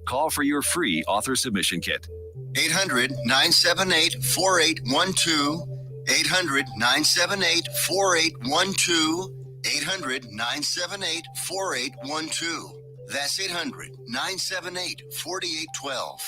Call for your free author submission kit. 800-978-4812. 800-978-4812. 800-978-4812. That's 800-978-4812.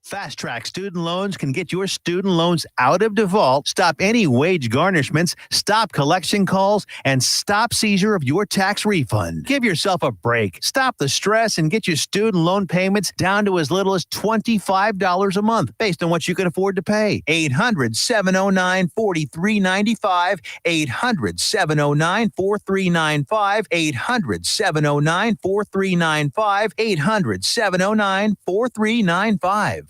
Fast Track Student Loans can get your student loans out of default, stop any wage garnishments, stop collection calls, and stop seizure of your tax refund. Give yourself a break. Stop the stress and get your student loan payments down to as little as $25 a month based on what you can afford to pay. 800-709-4395. 800-709-4395. 800-709-4395. 800-709-4395.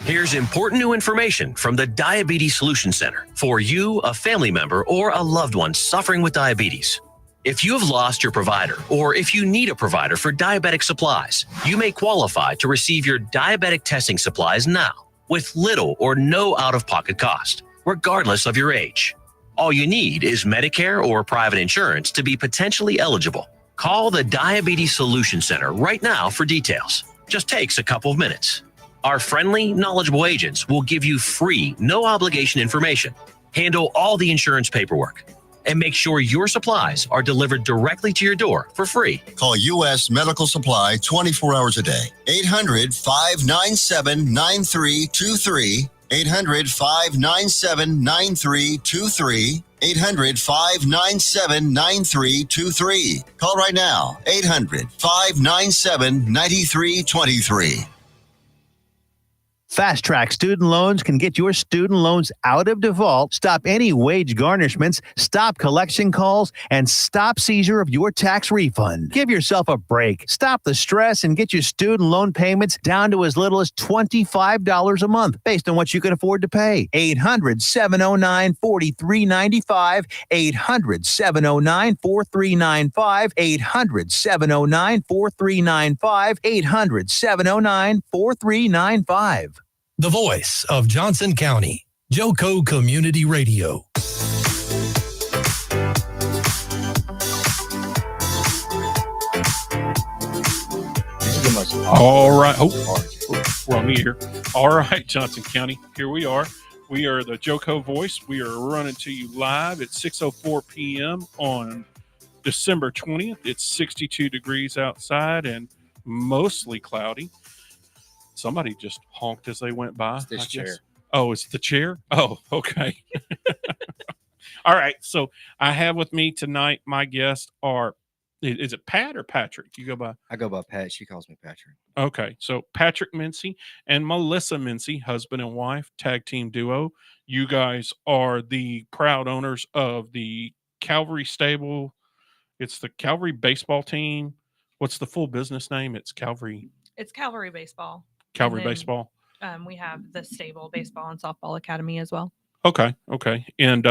Here's important new information from the Diabetes Solution Center for you, a family member, or a loved one suffering with diabetes. If you have lost your provider, or if you need a provider for diabetic supplies, you may qualify to receive your diabetic testing supplies now with little or no out-of-pocket cost, regardless of your age. All you need is Medicare or private insurance to be potentially eligible. Call the Diabetes Solution Center right now for details. Just takes a couple of minutes. Our friendly, knowledgeable agents will give you free, no-obligation information, handle all the insurance paperwork, and make sure your supplies are delivered directly to your door for free. Call U.S. Medical Supply 24 hours a day. 800-597-9323. 800-597-9323. 800-597-9323. Call right now. 800-597-9323. Fast Track Student Loans can get your student loans out of default, stop any wage garnishments, stop collection calls, and stop seizure of your tax refund. Give yourself a break. Stop the stress and get your student loan payments down to as little as $25 a month based on what you can afford to pay. 800-709-4395. 800-709-4395. 800-709-4395. 800-709-4395. The voice of Johnson County, JoCo Community Radio. All right. We're on me here. All right, Johnson County. Here we are. We are the JoCo voice. We are running to you live at 6:04 p.m. on December 20th. It's 62 degrees outside and mostly cloudy. Somebody just honked as they went by. It's this chair. Oh, it's the chair? Oh, okay. All right. So I have with me tonight, my guests are, is it Pat or Patrick? You go by? I go by Pat. She calls me Patrick. Okay. So Patrick Mincey and Melissa Mincey, husband and wife, tag team duo. You guys are the proud owners of the Cavalry stable. It's the Cavalry baseball team. What's the full business name? It's Cavalry. It's Cavalry baseball. Cavalry baseball. We have the stable baseball and softball academy as well. Okay. And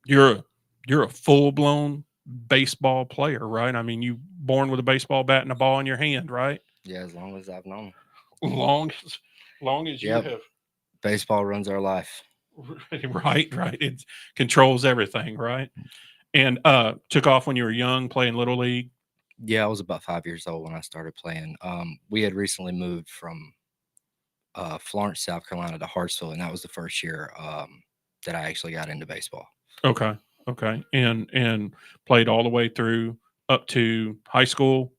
you're a full-blown baseball player, right? I mean, you born with a baseball bat and a ball in your hand, right? Yeah, as long as I've known. Long as you have. Baseball runs our life. Right. It controls everything, right? And took off when you were young, playing Little League. Yeah, I was about 5 years old when I started playing. We had recently moved from Florence, South Carolina to Hartsville, and that was the first year that I actually got into baseball. Okay. And played all the way through up to high school.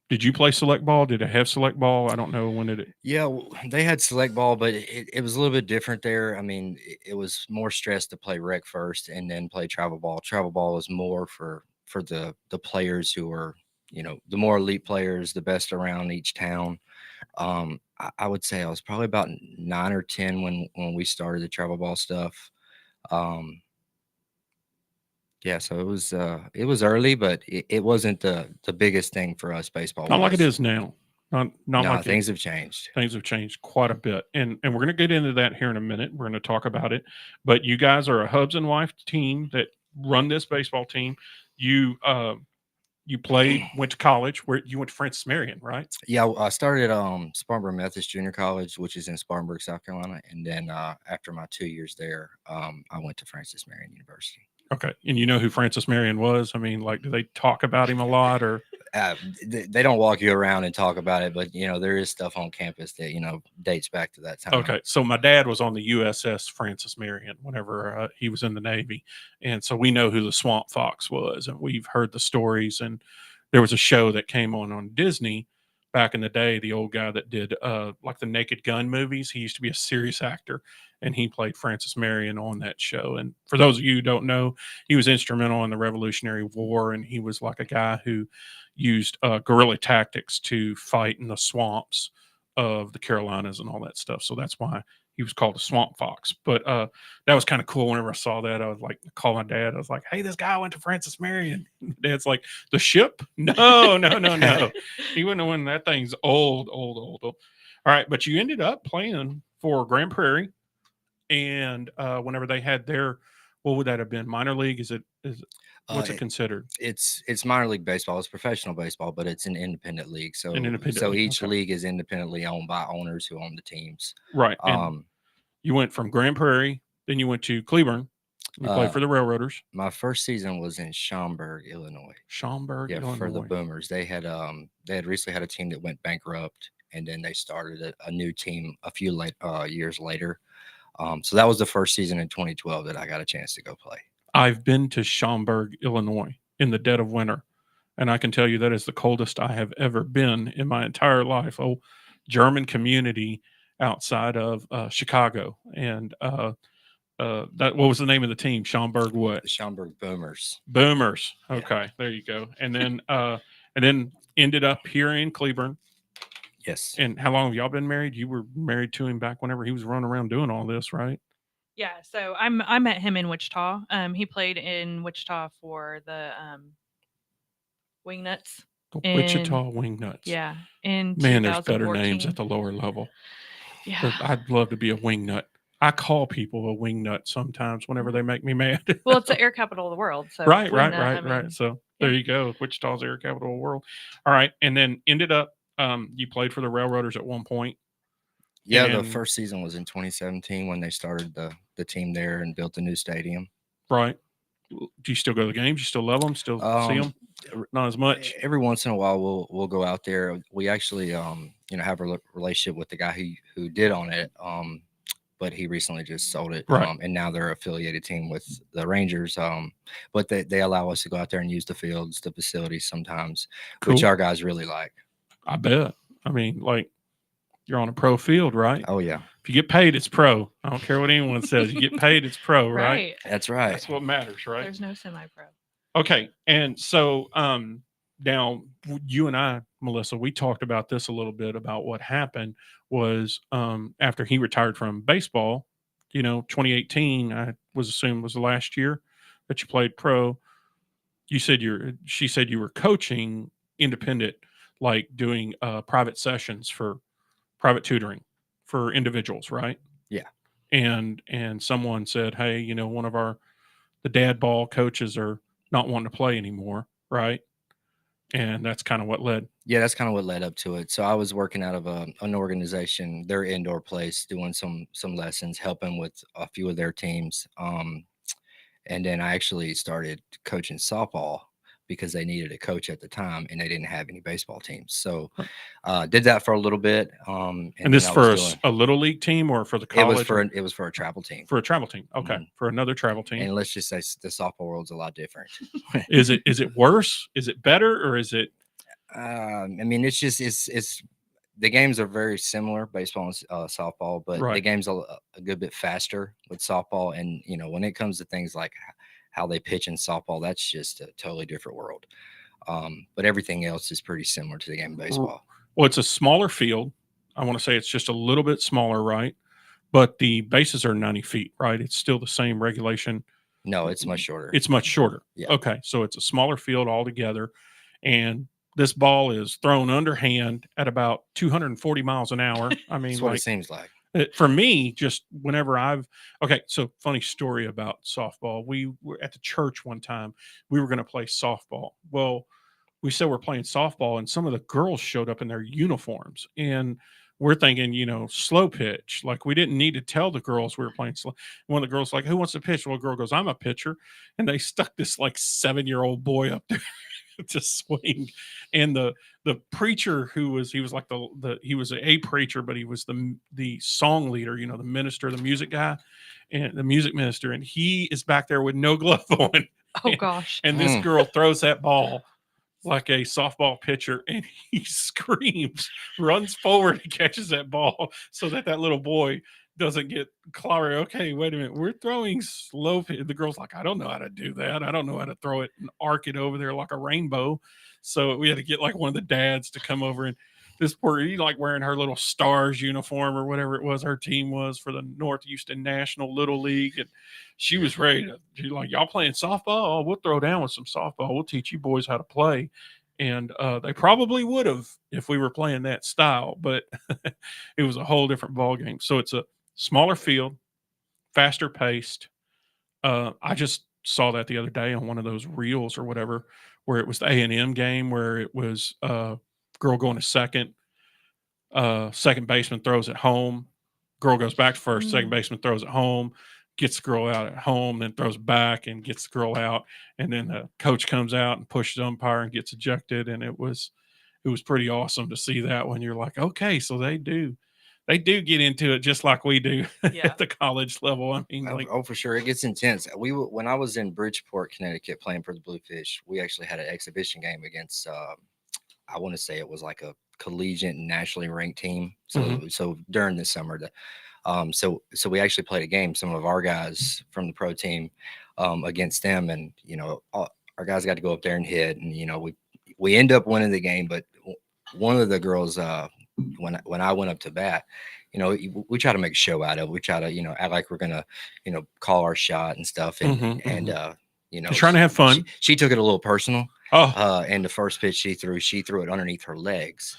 Did you play select ball? Did it have select ball? I don't know. When did it? Yeah, they had select ball, but it was a little bit different there. I mean, it was more stress to play rec first and then play travel ball. Travel ball was more for the players who are, the more elite players, the best around each town. I would say I was probably about 9 or 10 when we started the travel ball stuff. Yeah, so it was early, but it wasn't the biggest thing for us baseball. Not like it is now. Not like things have changed. Things have changed quite a bit. And we're going to get into that here in a minute. We're going to talk about it. But you guys are a hubs and wife team that run this baseball team. You played, went to college. Where you went to Francis Marion, right? Yeah, I started at Spartanburg Methodist Junior College, which is in Spartanburg, South Carolina. And then after my 2 years there, I went to Francis Marion University. Okay. And you know who Francis Marion was? I mean, like, do they talk about him a lot or? They don't walk you around and talk about it, but there is stuff on campus that dates back to that time. Okay, so my dad was on the USS Francis Marion whenever he was in the Navy, and so we know who the Swamp Fox was, and we've heard the stories. And there was a show that came on Disney back in the day. The old guy that did like the Naked Gun movies, he used to be a serious actor, and he played Francis Marion on that show. And for those of you who don't know, he was instrumental in the Revolutionary War, and he was like a guy who used guerrilla tactics to fight in the swamps of the Carolinas and all that stuff. So that's why he was called the Swamp Fox. But that was kind of cool. Whenever I saw that, I was like, call my dad. I was like, hey, this guy went to Francis Marion. Dad's like, the ship? No. He wouldn't have won. That thing's old. All right. But you ended up playing for Grand Prairie. And whenever they had their, what would that have been? Minor league? Is it what's it considered? It's minor league baseball. It's professional baseball, but it's an independent league. So each league is independently owned by owners who own the teams. Right. And you went from Grand Prairie, then you went to Cleburne. You played for the Railroaders. My first season was in Schaumburg, Illinois. Illinois. For the Boomers. They had recently had a team that went bankrupt, and then they started a new team a few years later. So that was the first season in 2012 that I got a chance to go play. I've been to Schaumburg, Illinois in the dead of winter, and I can tell you that is the coldest I have ever been in my entire life. Oh, German community outside of Chicago. And what was the name of the team? Schaumburg what? The Schaumburg Boomers. Boomers. Okay, There you go. And then ended up here in Cleburne. Yes. And how long have y'all been married? You were married to him back whenever he was running around doing all this, right? Yeah. So I met him in Wichita. He played in Wichita for the Wingnuts. The Wichita Wingnuts. Yeah. In Man, there's better names at the lower level. Yeah. I'd love to be a wingnut. I call people a wingnut sometimes whenever they make me mad. Well, it's the air capital of the world. So right. So there you go. Wichita's air capital of the world. All right. And then ended up, you played for the Railroaders at one point. Yeah, the first season was in 2017 when they started the team there and built a new stadium. Right. Do you still go to the games? You still love them? Still see them? Not as much. Every once in a while, we'll go out there. We actually, have a relationship with the guy who did own it. But he recently just sold it. Right. And now they're affiliated team with the Rangers. But they allow us to go out there and use the fields, the facilities sometimes, which our guys really like. I bet. I mean, like, you're on a pro field, right? Oh, yeah. If you get paid, it's pro. I don't care what anyone says. You get paid, it's pro, right? That's right. That's what matters, right? There's no semi-pro. Okay. And so now you and I, Melissa, we talked about this a little bit about what happened was after he retired from baseball, 2018, I was assumed was the last year that you played pro. She said you were coaching independent, like doing private sessions for private tutoring for individuals, right? Yeah. And someone said, hey, one of the dad ball coaches are not wanting to play anymore, right? And that's kind of what led. Yeah, that's kind of what led up to it. So I was working out of an organization, their indoor place, doing some lessons, helping with a few of their teams. And then I actually started coaching softball because they needed a coach at the time and they didn't have any baseball teams. So did that for a little bit. And this for a little league team or for the college? It was for a travel team. For a travel team. Okay. Mm-hmm. For another travel team. And let's just say the softball world's a lot different. Is it worse? Is it better? Or is it? I mean, it's the games are very similar, baseball and softball, but the game's a good bit faster with softball. And, when it comes to things like how they pitch in softball, that's just a totally different world. But everything else is pretty similar to the game of baseball. Well, it's a smaller field. I want to say it's just a little bit smaller, right? But the bases are 90 feet, right? It's still the same regulation. No, it's much shorter. It's much shorter. Yeah. Okay. So it's a smaller field altogether. And this ball is thrown underhand at about 240 miles an hour. I mean, that's what it seems like. For me, just whenever so funny story about softball. We were at the church one time. We were going to play softball. Well, we said we're playing softball, and some of the girls showed up in their uniforms, and we're thinking, slow pitch. Like, we didn't need to tell the girls we were playing slow. One of the girls like, who wants to pitch? Well, a girl goes, I'm a pitcher. And they stuck this like 7-year-old boy up there to swing. And the preacher he was like he was a preacher, but he was the song leader, the minister, the music guy, and the music minister. And he is back there with no glove on. Oh gosh. And this girl throws that ball like a softball pitcher, and he screams, runs forward, and catches that ball so that little boy doesn't get clobbered. Okay, wait a minute. We're throwing slow pitch. The girl's like, I don't know how to do that. I don't know how to throw it and arc it over there like a rainbow. So we had to get like one of the dads to come over, and this poor, he like wearing her little Stars uniform or whatever it was her team was for the North Houston National Little League. And she was ready to, she's like, y'all playing softball? Oh, we'll throw down with some softball. We'll teach you boys how to play. And they probably would have if we were playing that style, but it was a whole different ball game. So it's a smaller field, faster paced. I just saw that the other day on one of those reels or whatever, where it was the A&M game where it was girl going to second, second baseman throws it home, girl goes back to first, second baseman throws it home, gets the girl out at home, then throws back and gets the girl out, and then the coach comes out and pushes the umpire and gets ejected. And it was pretty awesome to see that when you're like, okay, so they do get into it just like we do at the college level. I mean, for sure, it gets intense. When I was in Bridgeport, Connecticut, playing for the Bluefish, we actually had an exhibition game against I want to say it was like a collegiate nationally ranked team. So during the summer, so we actually played a game, some of our guys from the pro team against them, and our guys got to go up there and hit, and we end up winning the game. But one of the girls, when I went up to bat, we try to make a show out of it. We try to act like we're gonna call our shot and stuff, and trying to have fun. She took it a little personal. And the first pitch she threw it underneath her legs,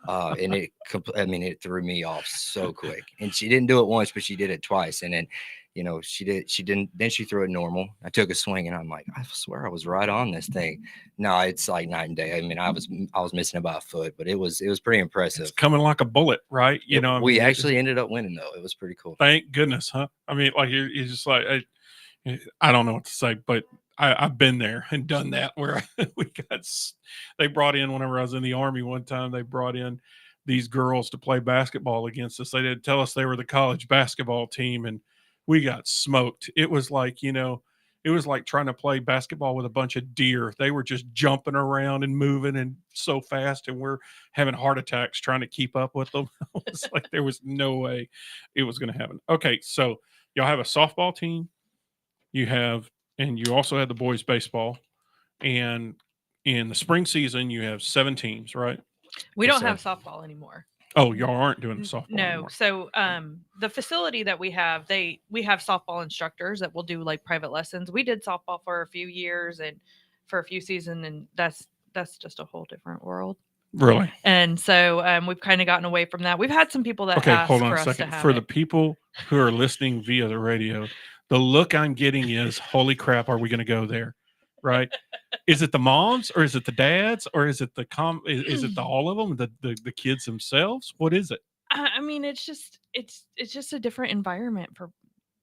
and it threw me off so quick. And she didn't do it once, but she did it twice. And then, then she threw it normal. I took a swing, and I'm like, I swear I was right on this thing. No, it's like night and day. I mean, I was missing about a foot, but it was pretty impressive. It's coming like a bullet, right? We actually ended up winning though. It was pretty cool. Thank goodness, huh? I mean, like you're just like, I don't know what to say, but I've been there and done that where they brought in, whenever I was in the Army one time, they brought in these girls to play basketball against us. They didn't tell us they were the college basketball team, and we got smoked. It was like, it was like trying to play basketball with a bunch of deer. They were just jumping around and moving and so fast, and we're having heart attacks trying to keep up with them. It was like there was no way it was going to happen. Okay, so y'all have a softball team. And you also had the boys baseball, and in the spring season you have 7 teams, right? We don't have softball anymore. Oh, y'all aren't doing softball anymore. So the facility that we have softball instructors that will do like private lessons. We did softball for a few years and for a few seasons, and that's just a whole different world. Really? And so we've kind of gotten away from that. We've had some people that ask hold on for a us second. to have For it. the people who are listening via the radio, the look I'm getting is, holy crap, are we going to go there? Right? Is it the moms, or is it the dads, or is it is it all of them, the kids themselves? What is it? I mean, it's just a different environment for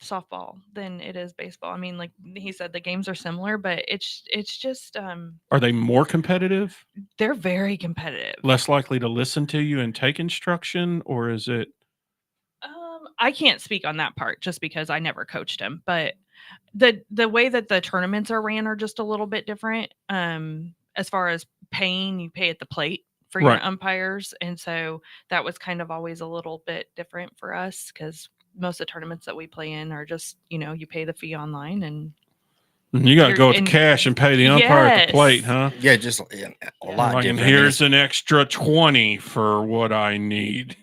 softball than it is baseball. I mean, like he said, the games are similar, but it's just Are they more competitive? They're very competitive. Less likely to listen to you and take instruction, or is it? I can't speak on that part just because I never coached him, but the way that the tournaments are ran are just a little bit different. As far as paying, you pay at the plate for your umpires. And so that was kind of always a little bit different for us, because most of the tournaments that we play in are just, you pay the fee online, and you got to go with cash and pay the umpire at the plate, huh? Yeah, just a lot like, different. And here's an extra 20 for what I need.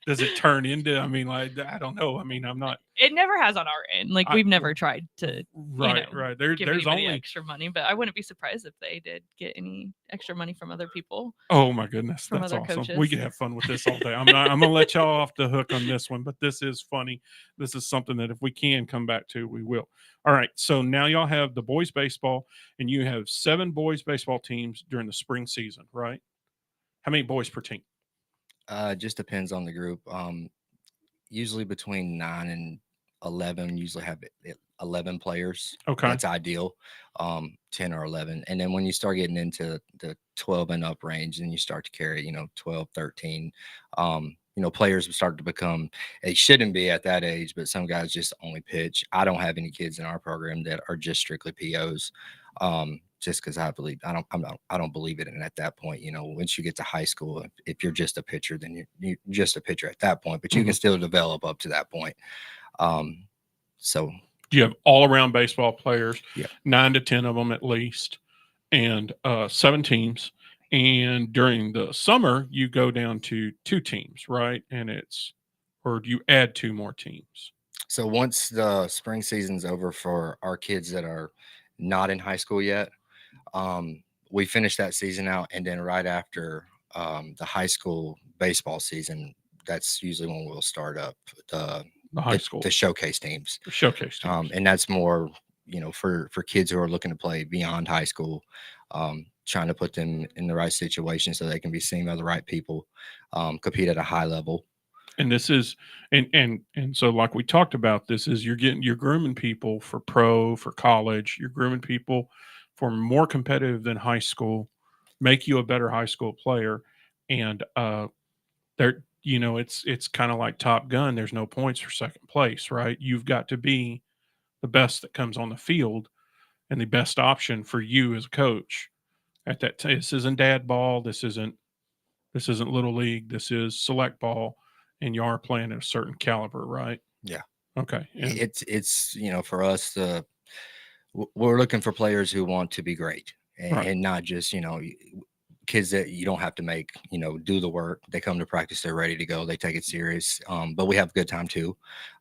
Does it turn into? I mean, like, I don't know. I mean, I'm not. It never has on our end. Like, we've never tried to. Right. There's only extra money, but I wouldn't be surprised if they did get any extra money from other people. Oh my goodness, from that's other awesome. coaches. We could have fun with this all day. I'm gonna let y'all off the hook on this one, but this is funny. This is something that if we can come back to, we will. All right. So now y'all have the boys baseball, and you have 7 boys baseball teams during the spring season, right? How many boys per team? It just depends on the group. Usually between 9 and 11, usually have 11 players. Okay. That's ideal. 10 or 11. And then when you start getting into the 12 and up range, and you start to carry, 12, 13, players start to become, they shouldn't be at that age, but some guys just only pitch. I don't have any kids in our program that are just strictly POs. Just because I don't believe it. And at that point, once you get to high school, if you're just a pitcher, then you're just a pitcher at that point, but you can still develop up to that point. So you have all around baseball players, yeah. 9 to 10 of them at least, and 7 teams. And during the summer, you go down to 2 teams, right? And or do you add 2 more teams? So once the spring season's over for our kids that are not in high school yet, we finish that season out, and then right after the high school baseball season, that's usually when we'll start up the high school, the showcase teams. The showcase teams. And that's more, for kids who are looking to play beyond high school, trying to put them in the right situation so they can be seen by the right people, compete at a high level. And this is, and so like we talked about, this is you're grooming people for for college. You're grooming people for more competitive than high school, make you a better high school player. And it's kind of like Top Gun. There's no points for second place, right? You've got to be the best that comes on the field and the best option for you as a coach at that time. This isn't dad ball. This isn't little league. This is select ball. And you are playing at a certain caliber, right? Yeah. Okay. And it's for us, we're looking for players who want to be great, and not just, kids that you don't have to make, do the work. They come to practice, they're ready to go. They take it serious. But we have a good time too.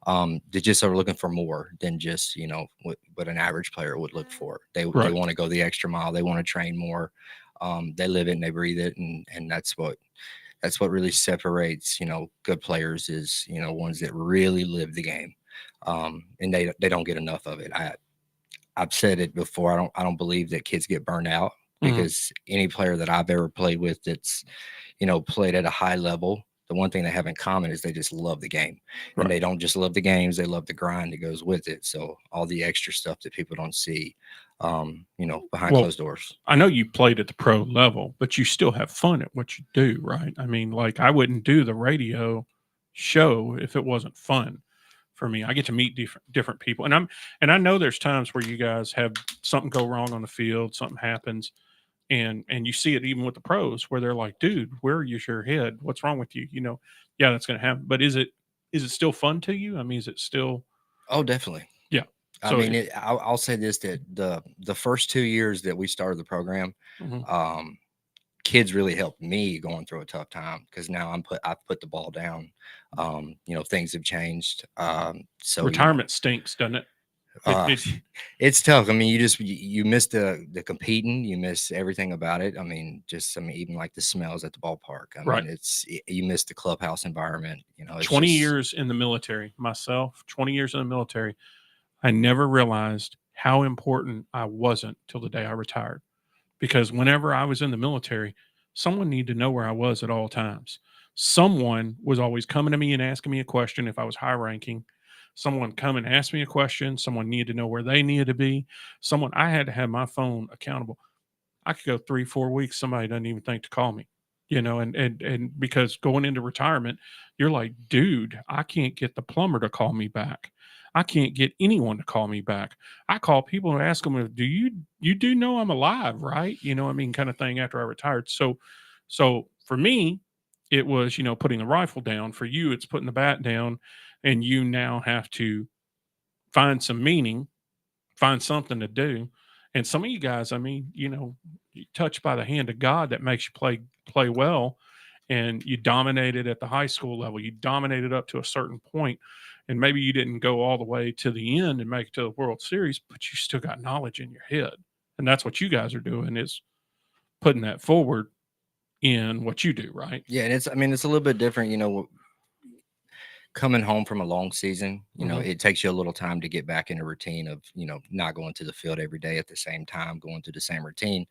They just are looking for more than just, what an average player would look for. They want to go the extra mile. They want to train more. They live it and they breathe it. And that's what really separates, good players is, ones that really live the game. And they don't get enough of it. I've said it before. I don't believe that kids get burned out, because any player that I've ever played with that's, played at a high level, the one thing they have in common is they just love the game. And they don't just love the games, they love the grind that goes with it. So all the extra stuff that people don't see, behind closed doors. I know you played at the pro level, but you still have fun at what you do, right? I mean, like, I wouldn't do the radio show if it wasn't fun for me. I get to meet different people, and I know there's times where you guys have something go wrong on the field, something happens, and you see it even with the pros where they're like, dude, where is your head? What's wrong with you? Yeah, that's going to happen. But is it still fun to you? I mean, is it still? Oh, definitely. Yeah. So, I mean, I'll say this, that the first 2 years that we started the program, kids really helped me going through a tough time, because now I've put the ball down. Things have changed. So retirement stinks, doesn't it? It's tough. I mean, you miss the competing, you miss everything about it. I mean, even like the smells at the ballpark. I mean, you miss the clubhouse environment. 20 years in the military, myself, 20 years in the military. I never realized how important I wasn't till the day I retired, because whenever I was in the military, someone needed to know where I was at all times. Someone was always coming to me and asking me a question if I was high ranking. Someone come and ask me a question. Someone needed to know where they needed to be. I had to have my phone accountable. I could go 3-4 weeks. Somebody doesn't even think to call me, and because going into retirement, you're like, dude, I can't get the plumber to call me back. I can't get anyone to call me back. I call people and ask them, do you do know I'm alive, right? Kind of thing after I retired. So for me, it was, putting the rifle down. For you, it's putting the bat down, and you now have to find some meaning, find something to do. And some of you guys, I mean, you're touched by the hand of God that makes you play well. And you dominated at the high school level. You dominated up to a certain point, and maybe you didn't go all the way to the end and make it to the World Series, but you still got knowledge in your head. And that's what you guys are doing, is putting that forward in what you do, right? Yeah, and it's a little bit different, coming home from a long season, Mm-hmm. it takes you a little time to get back in a routine of, not going to the field every day at the same time, going through the same routine.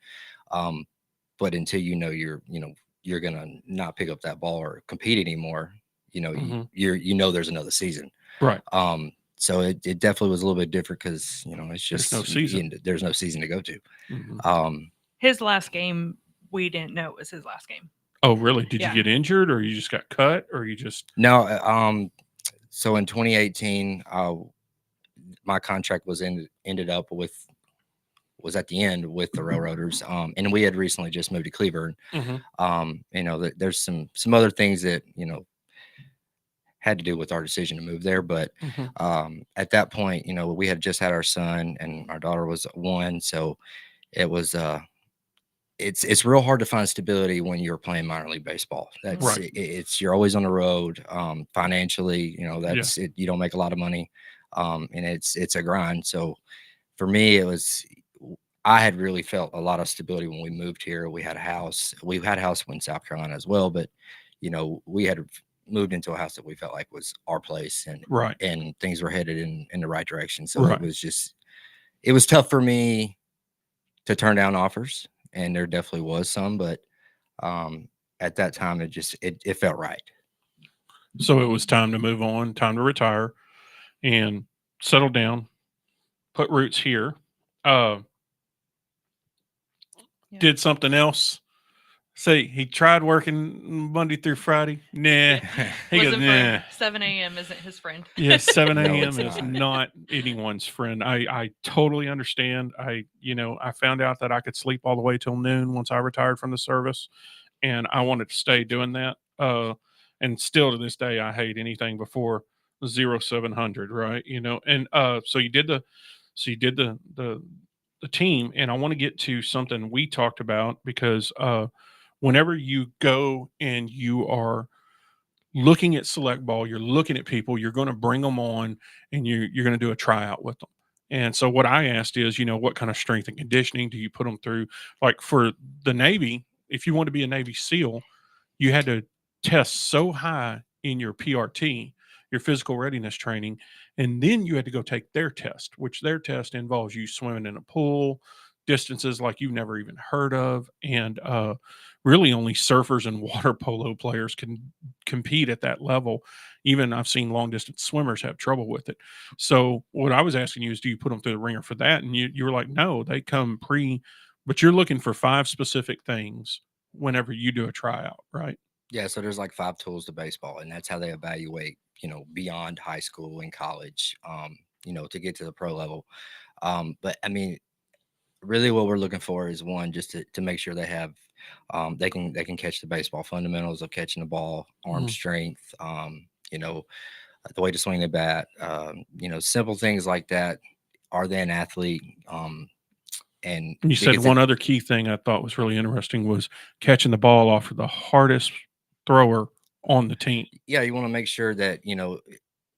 But until you're gonna not pick up that ball or compete anymore, Mm-hmm. there's another season. Right. So it definitely was a little bit different because it's just no season. there's no season to go to. Mm-hmm. His last game, we didn't know it was his last game. Oh, really? Did Yeah. you get injured, or you just got cut, or you just? No. So in 2018, my contract was ended up was at the end with the Railroaders. And we had recently just moved to Cleveland. Mm-hmm. There's some other things that, had to do with our decision to move there. But Mm-hmm. at that point, we had just had our son and our daughter was 1. So it was, it's real hard to find stability when you're playing minor league baseball. That's Right. You're always on the road. Financially, that's it. You don't make a lot of money. And it's a grind. So for me, I had really felt a lot of stability when we moved here. We had a house. We had a house in South Carolina as well, but we had moved into a house that we felt like was our place, and Right. and things were headed in the right direction. So Right. it was tough for me to turn down offers, and there definitely was some, but at that time it felt right. So it was time to move on, time to retire, and settle down, put roots here. Did something else. Say he tried working Monday through Friday. Nah. He goes, Wasn't nah. fun. 7 a.m. isn't his friend. Yes, 7 No, a.m. it's is not. not anyone's friend. I totally understand. I found out that I could sleep all the way till noon once I retired from the service, and I wanted to stay doing that. And still to this day, I hate anything before 0700, right? And so you did the team, and I want to get to something we talked about because whenever you go and you are looking at select ball, you're looking at people, you're going to bring them on, and you're going to do a tryout with them. And so what I asked is, what kind of strength and conditioning do you put them through? Like for the Navy, if you want to be a Navy SEAL, you had to test so high in your PRT, your physical readiness training, and then you had to go take their test, which their test involves you swimming in a pool, distances like you've never even heard of, and really only surfers and water polo players can compete at that level. Even I've seen long distance swimmers have trouble with it. So what I was asking you is, do you put them through the ringer for that? And you were like, no, they come but you're looking for 5 specific things whenever you do a tryout, right? Yeah, so there's like 5 tools to baseball, and that's how they evaluate, beyond high school and college, to get to the pro level. But I mean, really what we're looking for is one, just to make sure they have, they can catch the baseball, fundamentals of catching the ball, arm Mhm. strength, the way to swing the bat, simple things like that. Are they an athlete? And You said one other key thing I thought was really interesting was catching the ball off of the hardest thrower on the team. Yeah, you want to make sure that,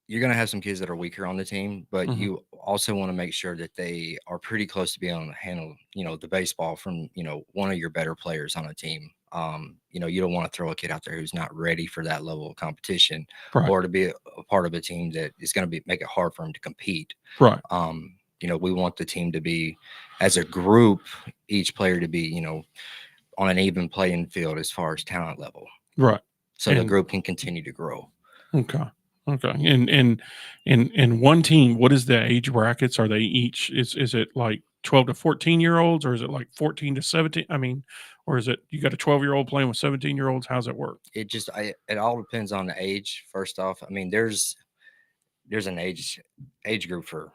you're going to have some kids that are weaker on the team, but Mhm. you also want to make sure that they are pretty close to being able to handle, the baseball from, one of your better players on a team. You don't want to throw a kid out there who's not ready for that level of competition, Right. or to be a part of a team that is going to make it hard for him to compete. Right. We want the team to be, as a group, each player to be, on an even playing field as far as talent level. Right. So the group can continue to grow. Okay. And one team, what is the age brackets? Are they each, is it like 12 to 14-year-olds, or is it like 14 to 17? I mean, or is it you got a 12-year-old playing with 17-year-olds? How's it work? It all depends on the age. First off, I mean, there's an age group for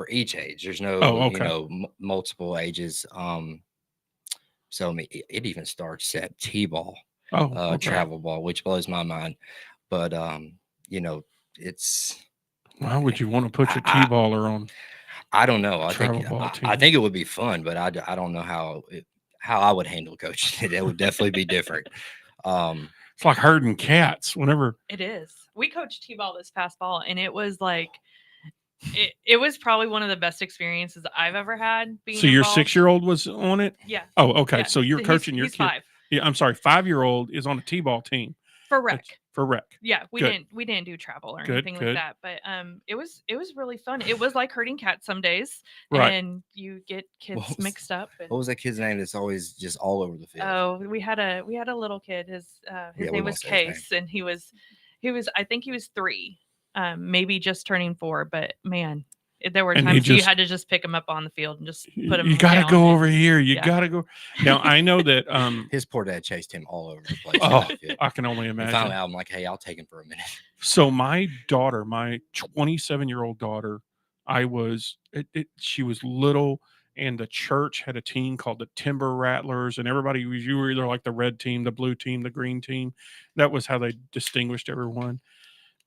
each age. There's no, okay. Multiple ages. So I mean, it even starts at T-ball, Okay. travel ball, which blows my mind. But it's. Why would you want to put your T-baller on? I don't know. I travel think ball team? I think it would be fun, but I don't know how I would handle coaching it. It would definitely be different. It's like herding cats. Whenever it is, we coached T-ball this past fall, and it was like it was probably one of the best experiences I've ever had. So your 6-year-old was on it? Yeah. Oh, okay. Yeah. So you're coaching your he's kid. 5. Yeah, I'm sorry. 5-year-old is on a T-ball team, for rec. For rec. Yeah, we Good. didn't do travel or Good, anything like good. that, but it was really fun. It was like herding cats some days, Right. and you get kids What was- mixed up. And, What was that kid's name that's always just all over the field? oh, we had a little kid. His Yeah, we name won't was say his name. Case, and he was I think he was 3, maybe just turning 4. But man, there were And he times you just- had to just pick him up on the field and just put him. You got to down go and- over here. You yeah. got to go. Now, I know that His poor dad chased him all over the place. Oh, on the field. I can only And imagine. finally, I'm like, hey, I'll take him for a minute. So my daughter, my 27-year-old daughter, she was little, and the church had a team called the Timber Rattlers, and you were either like the red team, the blue team, the green team. That was how they distinguished everyone.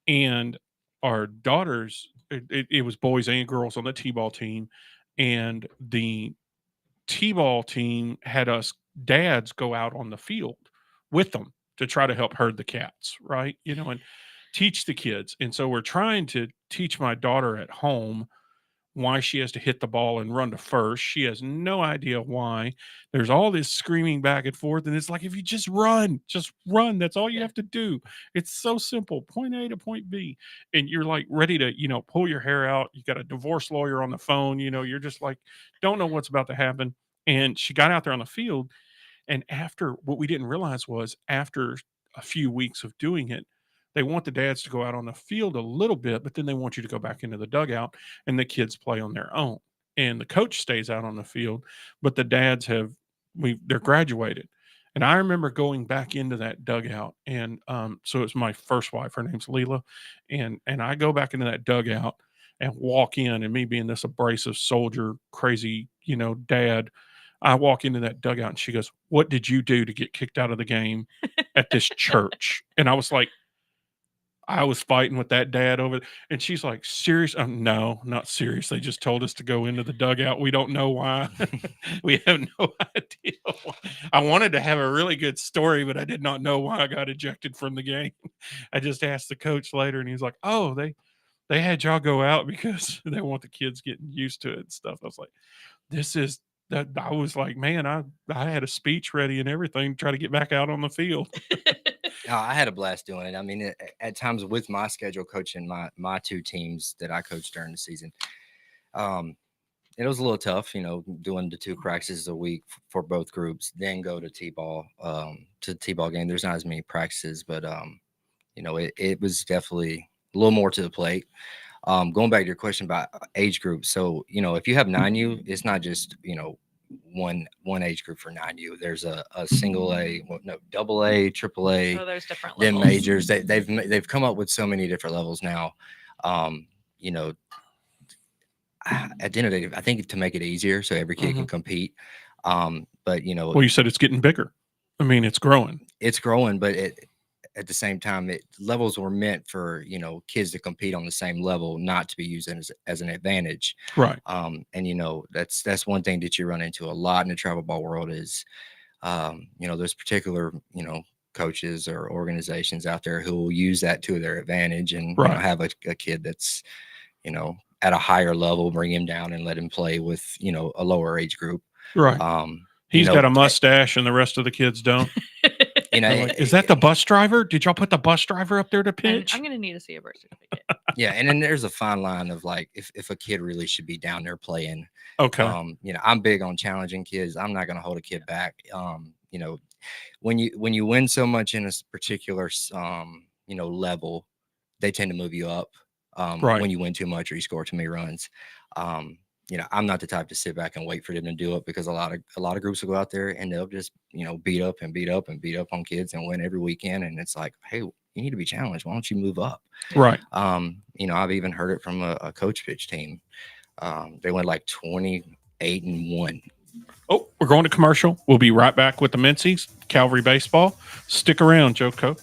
And our daughters, it was boys and girls on the T-ball team, and the T-ball team had us dads go out on the field with them to try to help herd the cats, right? And teach the kids. And so we're trying to teach my daughter at home why she has to hit the ball and run to first. She has no idea why. There's all this screaming back and forth, and it's like, if you just run. That's all you have to do. It's so simple. Point A to point B. And you're like ready to, pull your hair out. You got a divorce lawyer on the phone, you're just like, don't know what's about to happen. And she got out there on the field. And what we didn't realize was after a few weeks of doing it, they want the dads to go out on the field a little bit, but then they want you to go back into the dugout and the kids play on their own. And the coach stays out on the field, but the dads they're graduated. And I remember going back into that dugout, and so it's my first wife. Her name's Leela, and I go back into that dugout and walk in, and me being this abrasive soldier, crazy, dad. I walk into that dugout and she goes, "What did you do to get kicked out of the game at this church?" And I was like, I was fighting with that dad over, and she's like, "Serious? No, not serious. They just told us to go into the dugout. We don't know why. We have no idea why." I wanted to have a really good story, but I did not know why I got ejected from the game. I just asked the coach later, and he's like, "Oh, they had y'all go out because they want the kids getting used to it and stuff." I was like, "This is that." I was like, "Man, I had a speech ready and everything to try to get back out on the field." I had a blast doing it. I mean, at times with my schedule coaching my 2 teams that I coached during the season, it was a little tough, doing the 2 practices a week for both groups, then go to T-ball, to the T-ball game. There's not as many practices, but, it was definitely a little more to the plate. Going back to your question about age groups. So, if you have 9U, it's not just, one age group for 9U. There's a single A, double A, triple A, Oh, there's different then levels. majors. They've come up with so many different levels now. At the end of the day, I think to make it easier so every kid can compete. But Well, you said it's getting bigger. I mean, it's growing. It's growing, but at the same time, levels were meant for kids to compete on the same level, not to be used as an advantage. Right. And that's one thing that you run into a lot in the travel ball world is, there's particular coaches or organizations out there who will use that to their advantage and have a kid that's at a higher level, bring him down and let him play with a lower age group. Right. He's got a mustache and the rest of the kids don't. Like, is that the bus driver? Did y'all put the bus driver up there to pitch? I'm going to need to see a birth certificate. Yeah. And then there's a fine line of like, if a kid really should be down there playing. Okay. I'm big on challenging kids. I'm not going to hold a kid back. When you win so much in a particular, level, they tend to move you up. When you win too much or you score too many runs. I'm not the type to sit back and wait for them to do it, because a lot of groups will go out there and they'll just, beat up on kids and win every weekend. And it's like, hey, you need to be challenged. Why don't you move up? Right. I've even heard it from a coach pitch team. They went like 28-1. Oh, we're going to commercial. We'll be right back with the Mincey's Cavalry baseball. Stick around, JoCo.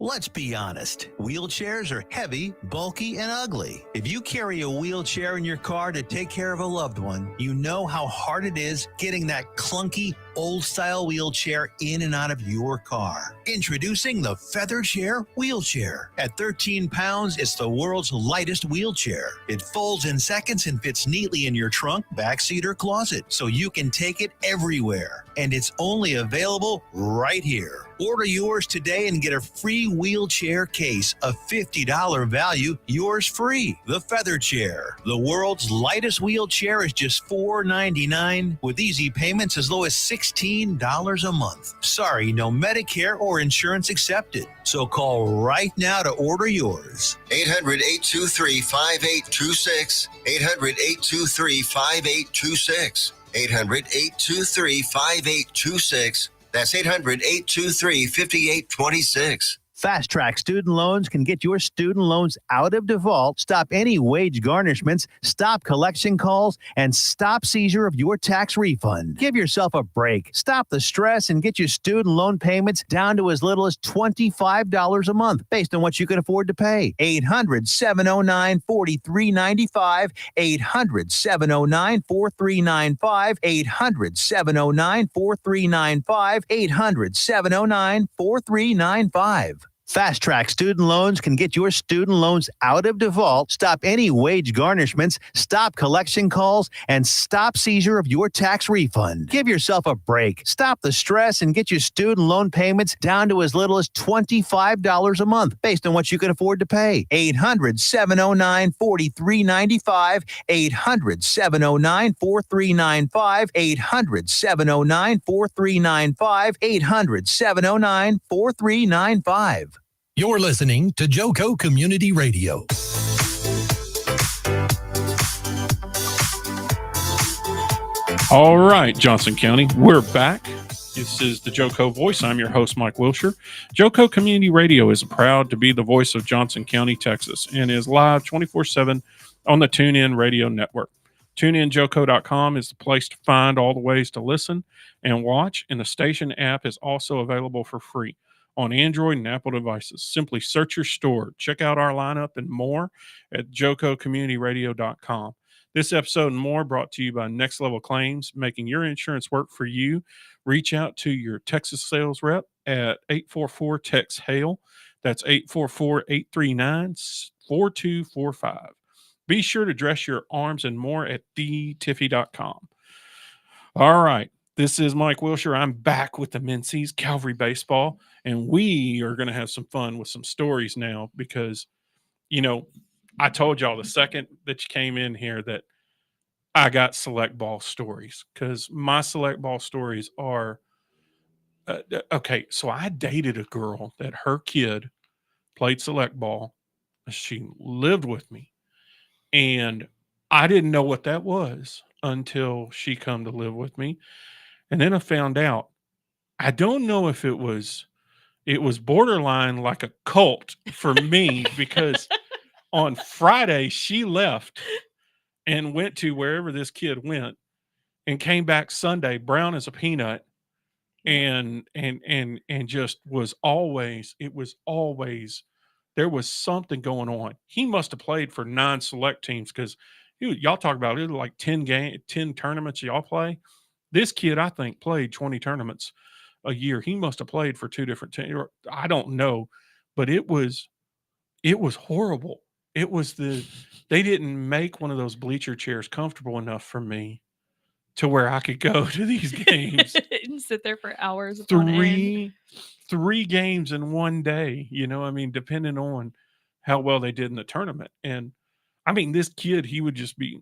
Let's be honest. Wheelchairs are heavy, bulky, and ugly. If you carry a wheelchair in your car to take care of a loved one, you know how hard it is getting that clunky, old-style wheelchair in and out of your car. Introducing the Feather Chair Wheelchair. At 13 pounds, it's the world's lightest wheelchair. It folds in seconds and fits neatly in your trunk, backseat, or closet, so you can take it everywhere. And it's only available right here. Order yours today and get a free wheelchair case, a $50 value, yours free. The Feather Chair. The world's lightest wheelchair is just $4.99 with easy payments as low as $16 a month. Sorry, no Medicare or insurance accepted. So call right now to order yours. 800-823-5826. 800-823-5826. 800-823-5826. That's 800-823-5826. Fast Track Student Loans can get your student loans out of default, stop any wage garnishments, stop collection calls, and stop seizure of your tax refund. Give yourself a break. Stop the stress and get your student loan payments down to as little as $25 a month based on what you can afford to pay. 800-709-4395. 800-709-4395. 800-709-4395. 800-709-4395. Fast Track Student Loans can get your student loans out of default, stop any wage garnishments, stop collection calls, and stop seizure of your tax refund. Give yourself a break. Stop the stress and get your student loan payments down to as little as $25 a month based on what you can afford to pay. 800-709-4395. 800-709-4395. 800-709-4395. 800-709-4395. You're listening to JoCo Community Radio. All right, Johnson County, we're back. This is the JoCo Voice. I'm your host, Mike Wilshire. JoCo Community Radio is proud to be the voice of Johnson County, Texas, and is live 24/7 on the TuneIn Radio Network. TuneInJoCo.com is the place to find all the ways to listen and watch, and the station app is also available for free on Android and Apple devices. Simply search your store, check out our lineup and more at JoCoCommunityRadio.com. This episode and more brought to you by Next Level Claims, making your insurance work for you. Reach out to your Texas sales rep at 844-TEX-HAIL. That's 844-839-4245. Be sure to dress your arms and more at thetiffy.com. All right. This is Mike Wilshire. I'm back with the Mincey's Cavalry Baseball, and we are going to have some fun with some stories now because, you know, I told y'all the second that you came in here that I got select ball stories because my select ball stories are okay. So I dated a girl that her kid played select ball. She lived with me, and I didn't know what that was until she come to live with me. And then I found out, I don't know if it was borderline like a cult for me because on Friday she left and went to wherever this kid went and came back Sunday brown as a peanut and just was always, there was something going on. He must have played for 9 select teams because y'all talk about it like 10 tournaments y'all play. This kid, I think, played 20 tournaments a year. He must have played for 2 different teams. I don't know, but it was horrible. They didn't make one of those bleacher chairs comfortable enough for me to where I could go to these games and sit there for hours upon end. Three games in one day, depending on how well they did in the tournament. And I mean, this kid, he would just be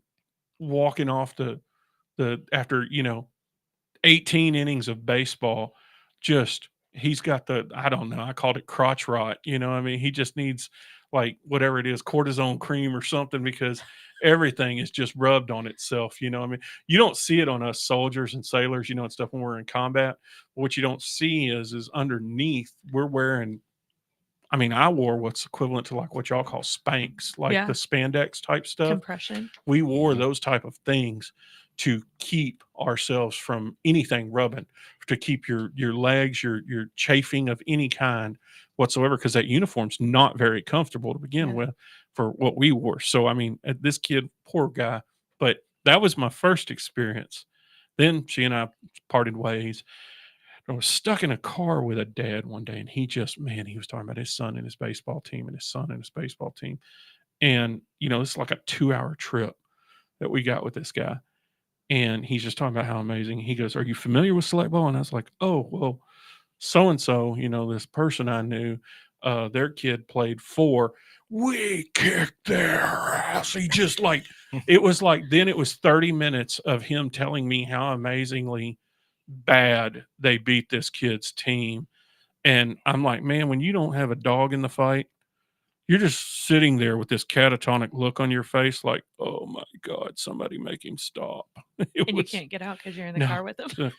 walking off the after, 18 innings of baseball, he's got I don't know, I called it crotch rot. He just needs like whatever it is, cortisone cream or something, because everything is just rubbed on itself. You don't see it on us soldiers and sailors, and stuff when we're in combat. What you don't see is underneath we're wearing, I wore what's equivalent to like what y'all call Spanx, like the spandex type stuff. Compression. We wore those type of things to keep ourselves from anything rubbing, to keep your legs, your chafing of any kind whatsoever, because that uniform's not very comfortable to begin with for what we wore. So I mean, this kid, poor guy, but that was my first experience. Then she and I parted ways. I was stuck in a car with a dad one day, and he was talking about his son and his baseball team and his son and his baseball team. And, it's like a 2-hour trip that we got with this guy. And he's just talking about how amazing. He goes, "Are you familiar with select ball?" And I was like, "Oh, well, so-and-so, this person I knew, their kid played for, we kicked their ass." He just like, it was like, then it was 30 minutes of him telling me how amazingly bad they beat this kid's team. And I'm like, man, when you don't have a dog in the fight, you're just sitting there with this catatonic look on your face, like, oh my God, somebody make him stop. You can't get out because you're in the car with him.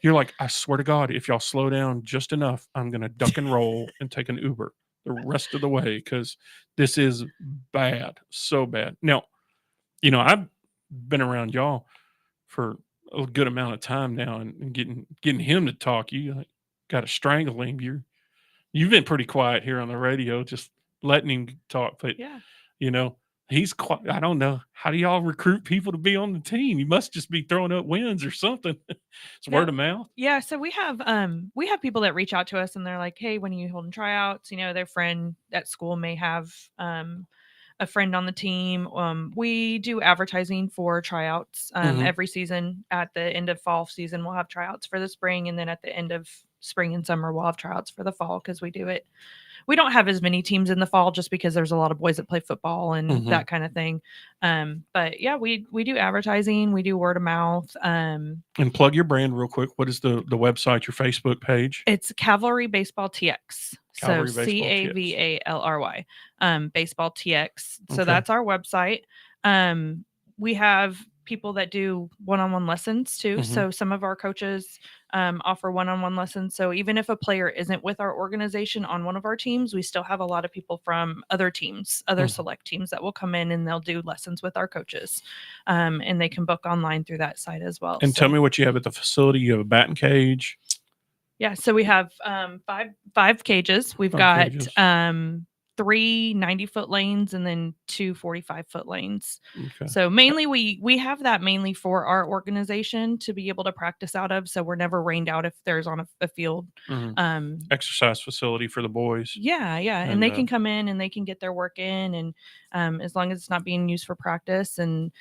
You're like, I swear to God, if y'all slow down just enough, I'm going to duck and roll and take an Uber the rest of the way, because this is bad, so bad. Now, I've been around y'all for a good amount of time now, and getting him to talk, you got to strangle him. You've been pretty quiet here on the radio, just letting him talk, but he's quite, I don't know, how do y'all recruit people to be on the team? You must just be throwing up wins or something. It's word of mouth. Yeah, so we have people that reach out to us, and they're like, "Hey, when are you holding tryouts?" Their friend at school may have a friend on the team. We do advertising for tryouts every season. At the end of fall season, we'll have tryouts for the spring, and then at the end of spring and summer, we'll have tryouts for the fall, because we do it. We don't have as many teams in the fall just because there's a lot of boys that play football and that kind of thing. But yeah, we do advertising, we do word of mouth. And plug your brand real quick. What is the website, your Facebook page? It's Cavalry Baseball TX. Cavalry So CAVALRY, Baseball TX. So Okay. that's our website. We have people that do one-on-one lessons too. So some of our coaches offer one-on-one lessons. So even if a player isn't with our organization on one of our teams, we still have a lot of people from other teams, other select teams, that will come in and they'll do lessons with our coaches. And they can book online through that site as well. And tell me what you have at the facility. You have a batting cage. Yeah, so we have five cages. We've got cages. 3 90-foot lanes and then 2 45-foot lanes. Okay. So mainly we have that mainly for our organization to be able to practice out of. So we're never rained out if there's on a field. Exercise facility for the boys. Yeah. And they can come in and they can get their work in, and as long as it's not being used for practice. And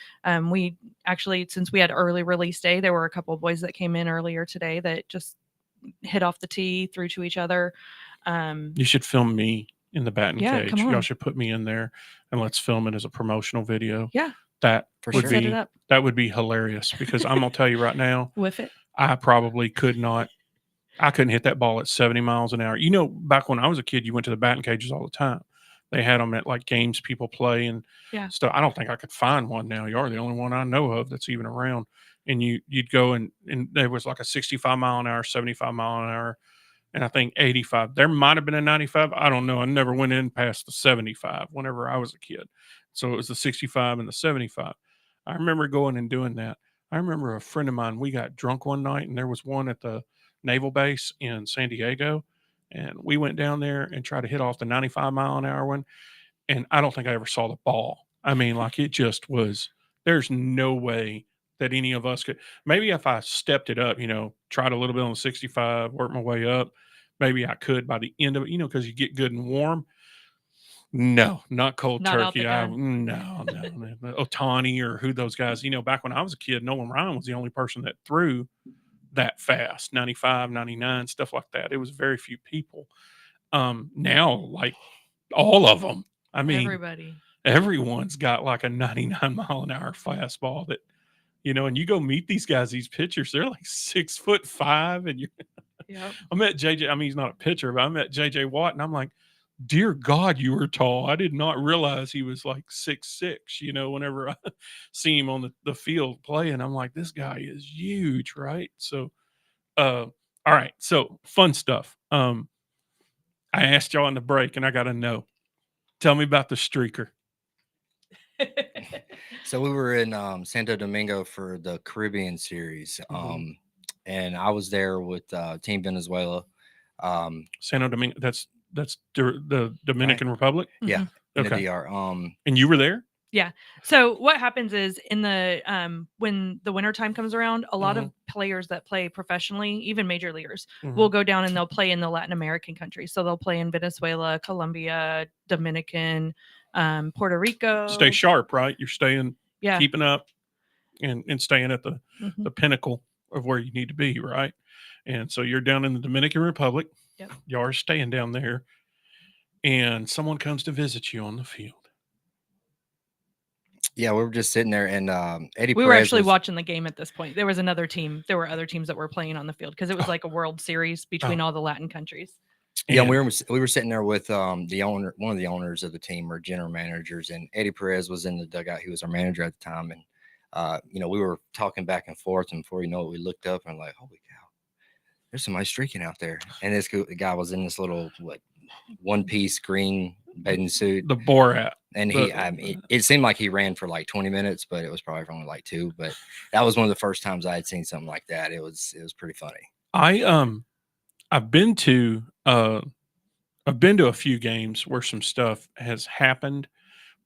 we actually, since we had early release day, there were a couple of boys that came in earlier today that just hit off the tee, through to each other. You should film me in the batting cage. Come on. Y'all should put me in there and let's film it as a promotional video. Yeah. That For would sure. Set be it up. that would be hilarious, because I'm gonna tell you right now, With it. I probably couldn't hit that ball at 70 miles an hour. Back when I was a kid, you went to the batting cages all the time. They had them at like games people play and stuff. I don't think I could find one now. You are the only one I know of that's even around. And you'd go and there was like a 65 mile an hour, 75 mile an hour, and I think 85. There might have been a 95. I don't know. I never went in past the 75 whenever I was a kid. So it was the 65 and the 75. I remember going and doing that. I remember a friend of mine, we got drunk one night, and there was one at the naval base in San Diego. And we went down there and tried to hit off the 95 mile an hour one. And I don't think I ever saw the ball. I mean, like, it just was, there's no way that any of us could. Maybe if I stepped it up, tried a little bit on the 65, worked my way up, maybe I could by the end of it, because you get good and warm. No, not cold Not out turkey. the gun. No. Otani or who those guys, back when I was a kid, Nolan Ryan was the only person that threw that fast, 95, 99, stuff like that. It was very few people. Now, like, all of them. I mean, everyone's got like a 99 mile an hour fastball that, and you go meet these guys, these pitchers, they're like 6'5", and I met JJ. I mean, he's not a pitcher, but I met JJ Watt, and I'm like, dear God, you were tall. I did not realize he was like 6'6", whenever I see him on the field playing, I'm like, this guy is huge, right? So, all right. So fun stuff. I asked y'all in the break, and I got to know, tell me about the streaker. So we were in Santo Domingo for the Caribbean series. And I was there with Team Venezuela. Santo Domingo. That's the Dominican Republic. Yeah, in Okay. the DR. And you were there? Yeah. So what happens is in the when the winter time comes around, a lot of players that play professionally, even major leaguers, will go down and they'll play in the Latin American countries. So they'll play in Venezuela, Colombia, Dominican, Puerto Rico. Stay sharp, right? You're staying, Yeah. keeping up, and staying at the pinnacle of where you need to be, right? And so you're down in the Dominican Republic. Yep. You are staying down there, and someone comes to visit you on the field. Yeah, we were just sitting there, and Eddie. We Perez were actually was, watching the game at this point. There was another team. There were other teams that were playing on the field because it was like a World Series between all the Latin countries. Yeah, And we were sitting there with the owner, one of the owners of the team, or general managers, and Eddie Perez was in the dugout. He was our manager at the time, and we were talking back and forth, and before you know it, we looked up and like, holy cow, there's somebody streaking out there, and this guy was in this little one-piece green bathing suit, the Borat. and it seemed like he ran for like 20 minutes, but it was probably for only like 2. But that was one of the first times I had seen something like that. It was pretty funny. I've been to a few games where some stuff has happened,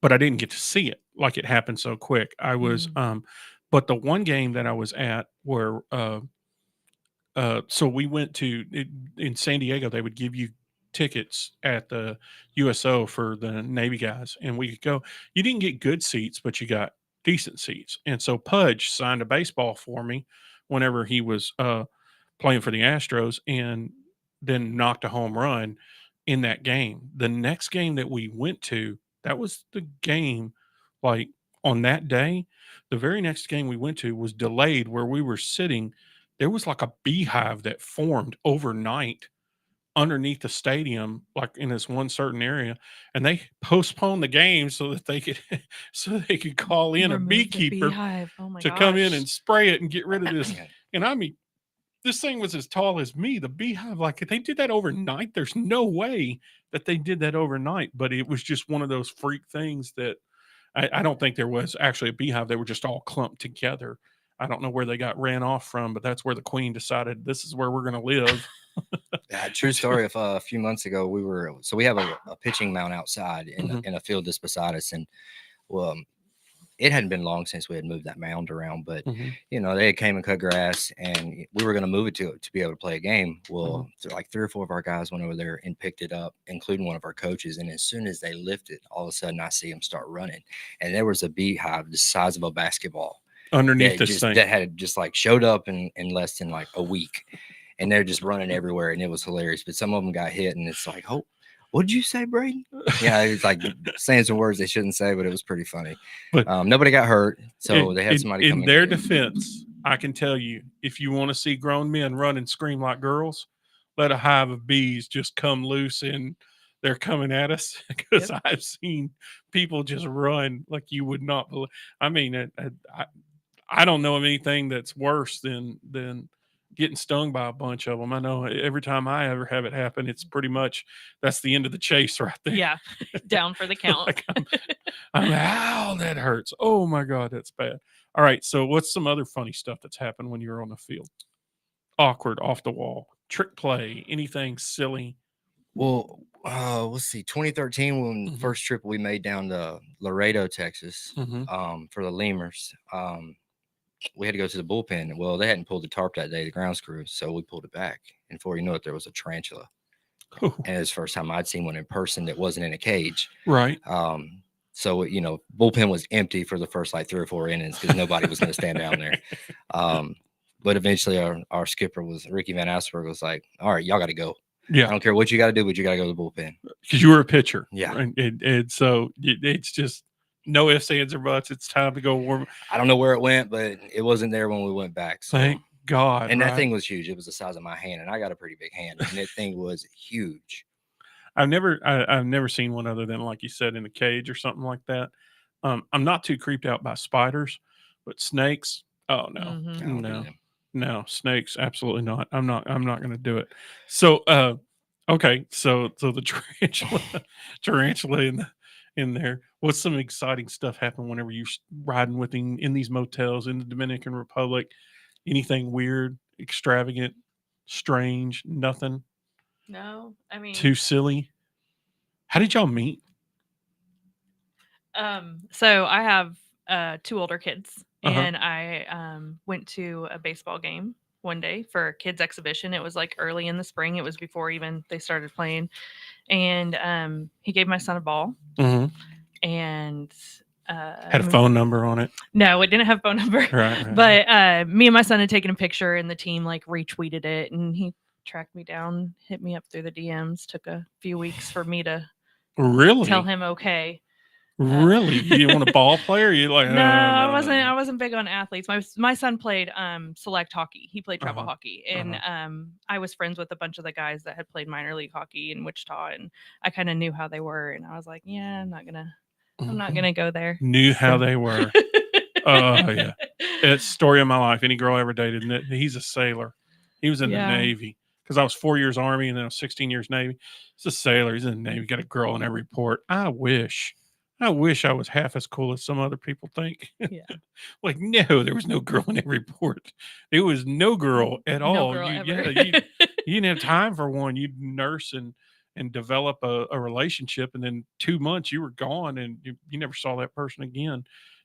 but I didn't get to see it. Like, it happened so quick. I was but the one game that I was at where so we went to in San Diego, they would give you tickets at the USO for the Navy guys, and we could go. You didn't get good seats, but you got decent seats. And so Pudge signed a baseball for me whenever he was playing for the Astros, and then knocked a home run in that game. The next game that we went to, that was the game, like, on that day. The very next game we went to was delayed, where we were sitting. There was like a beehive that formed overnight underneath the stadium, like in this one certain area, and they postponed the game so that they could call in a beekeeper to come in and spray it and get rid of this. And I mean, this thing was as tall as me. The beehive, like, they did that overnight. There's no way that they did that overnight, but it was just one of those freak things that I don't think there was actually a beehive. They were just all clumped together. I don't know where they got ran off from, but that's where the queen decided this is where we're going to live. Yeah, true story. Of a few months ago, we have a pitching mound outside in a field just beside us, and it hadn't been long since we had moved that mound around, but they had came and cut grass, and we were going to move it to be able to play a game. Well, like 3 or 4 of our guys went over there and picked it up, including one of our coaches. And as soon as they lifted, all of a sudden I see them start running, and there was a beehive the size of a basketball underneath this thing that had just like showed up in less than like a week, and they're just running everywhere, and it was hilarious. But some of them got hit, and it's like, oh, what did you say, Braden? Yeah, it was like saying some words they shouldn't say, but it was pretty funny. But nobody got hurt, so they had somebody come in their defense. I can tell you, if you want to see grown men run and scream like girls, let a hive of bees just come loose and they're coming at us, because I've seen people just run like you would not believe. I mean, I don't know of anything that's worse than getting stung by a bunch of them. I know every time I ever have it happen, it's pretty much that's the end of the chase right there. Yeah, down for the count. Like I'm ow, that hurts. Oh my God, that's bad. All right, so what's some other funny stuff that's happened when you're on the field? Awkward, off the wall, trick play, anything silly? Well, let's see. 2013, when the first trip we made down to Laredo, Texas, for the Lemurs. We had to go to the bullpen. Well, they hadn't pulled the tarp that day, the grounds crew, so we pulled it back. And before you know it, there was a tarantula. And it was the first time I'd seen one in person that wasn't in a cage. Right. So, bullpen was empty for the first like 3 or 4 innings because nobody was going to stand down there. But eventually our skipper Ricky Van Asperg was like, all right, y'all got to go. Yeah. I don't care what you got to do, but you got to go to the bullpen. Because you were a pitcher. Yeah. And so it's just no ifs, ands, or buts. It's time to go warm. I don't know where it went, but it wasn't there when we went back. So. Thank God. And that thing was huge. It was the size of my hand, and I got a pretty big hand, and that thing was huge. I've never seen one other than, like you said, in a cage or something like that. I'm not too creeped out by spiders, but snakes. Oh no, no, snakes, absolutely not. I'm not going to do it. So, okay, so the tarantula in there. What's some exciting stuff happen whenever you're riding with him in these motels in the Dominican Republic? Anything weird, extravagant, strange, nothing No, I mean, too silly? How did y'all meet? so I have 2 older kids, Uh-huh. and I went to a baseball game one day for a kids exhibition. It was like early in the spring. It was before even they started playing, and he gave my son a ball, Mm-hmm. and Had a phone number on it. no, it didn't have phone number. Right. But me and my son had taken a picture, and the team like retweeted it, and he tracked me down, hit me up through the DMs. Took a few weeks for me to Really? tell him okay. Really? You didn't want a ball player? You like? No, I wasn't. I wasn't big on athletes. My son played select hockey. He played travel hockey, and I was friends with a bunch of the guys that had played minor league hockey in Wichita, and I kind of knew how they were, and I was like, yeah, I'm not gonna go there. Knew how they were. Oh yeah, it's story of my life. Any girl I ever dated, he's a sailor. He was in the Navy because I was 4 years Army and then I was 16 years Navy. He's a sailor. He's in the Navy. Got a girl in every port. I wish I was half as cool as some other people think. Yeah. Like, no, there was no girl in every port. There was no girl at all. Girl You ever. didn't have time for one. You'd nurse and develop a relationship, and then 2 months you were gone, and you never saw that person again.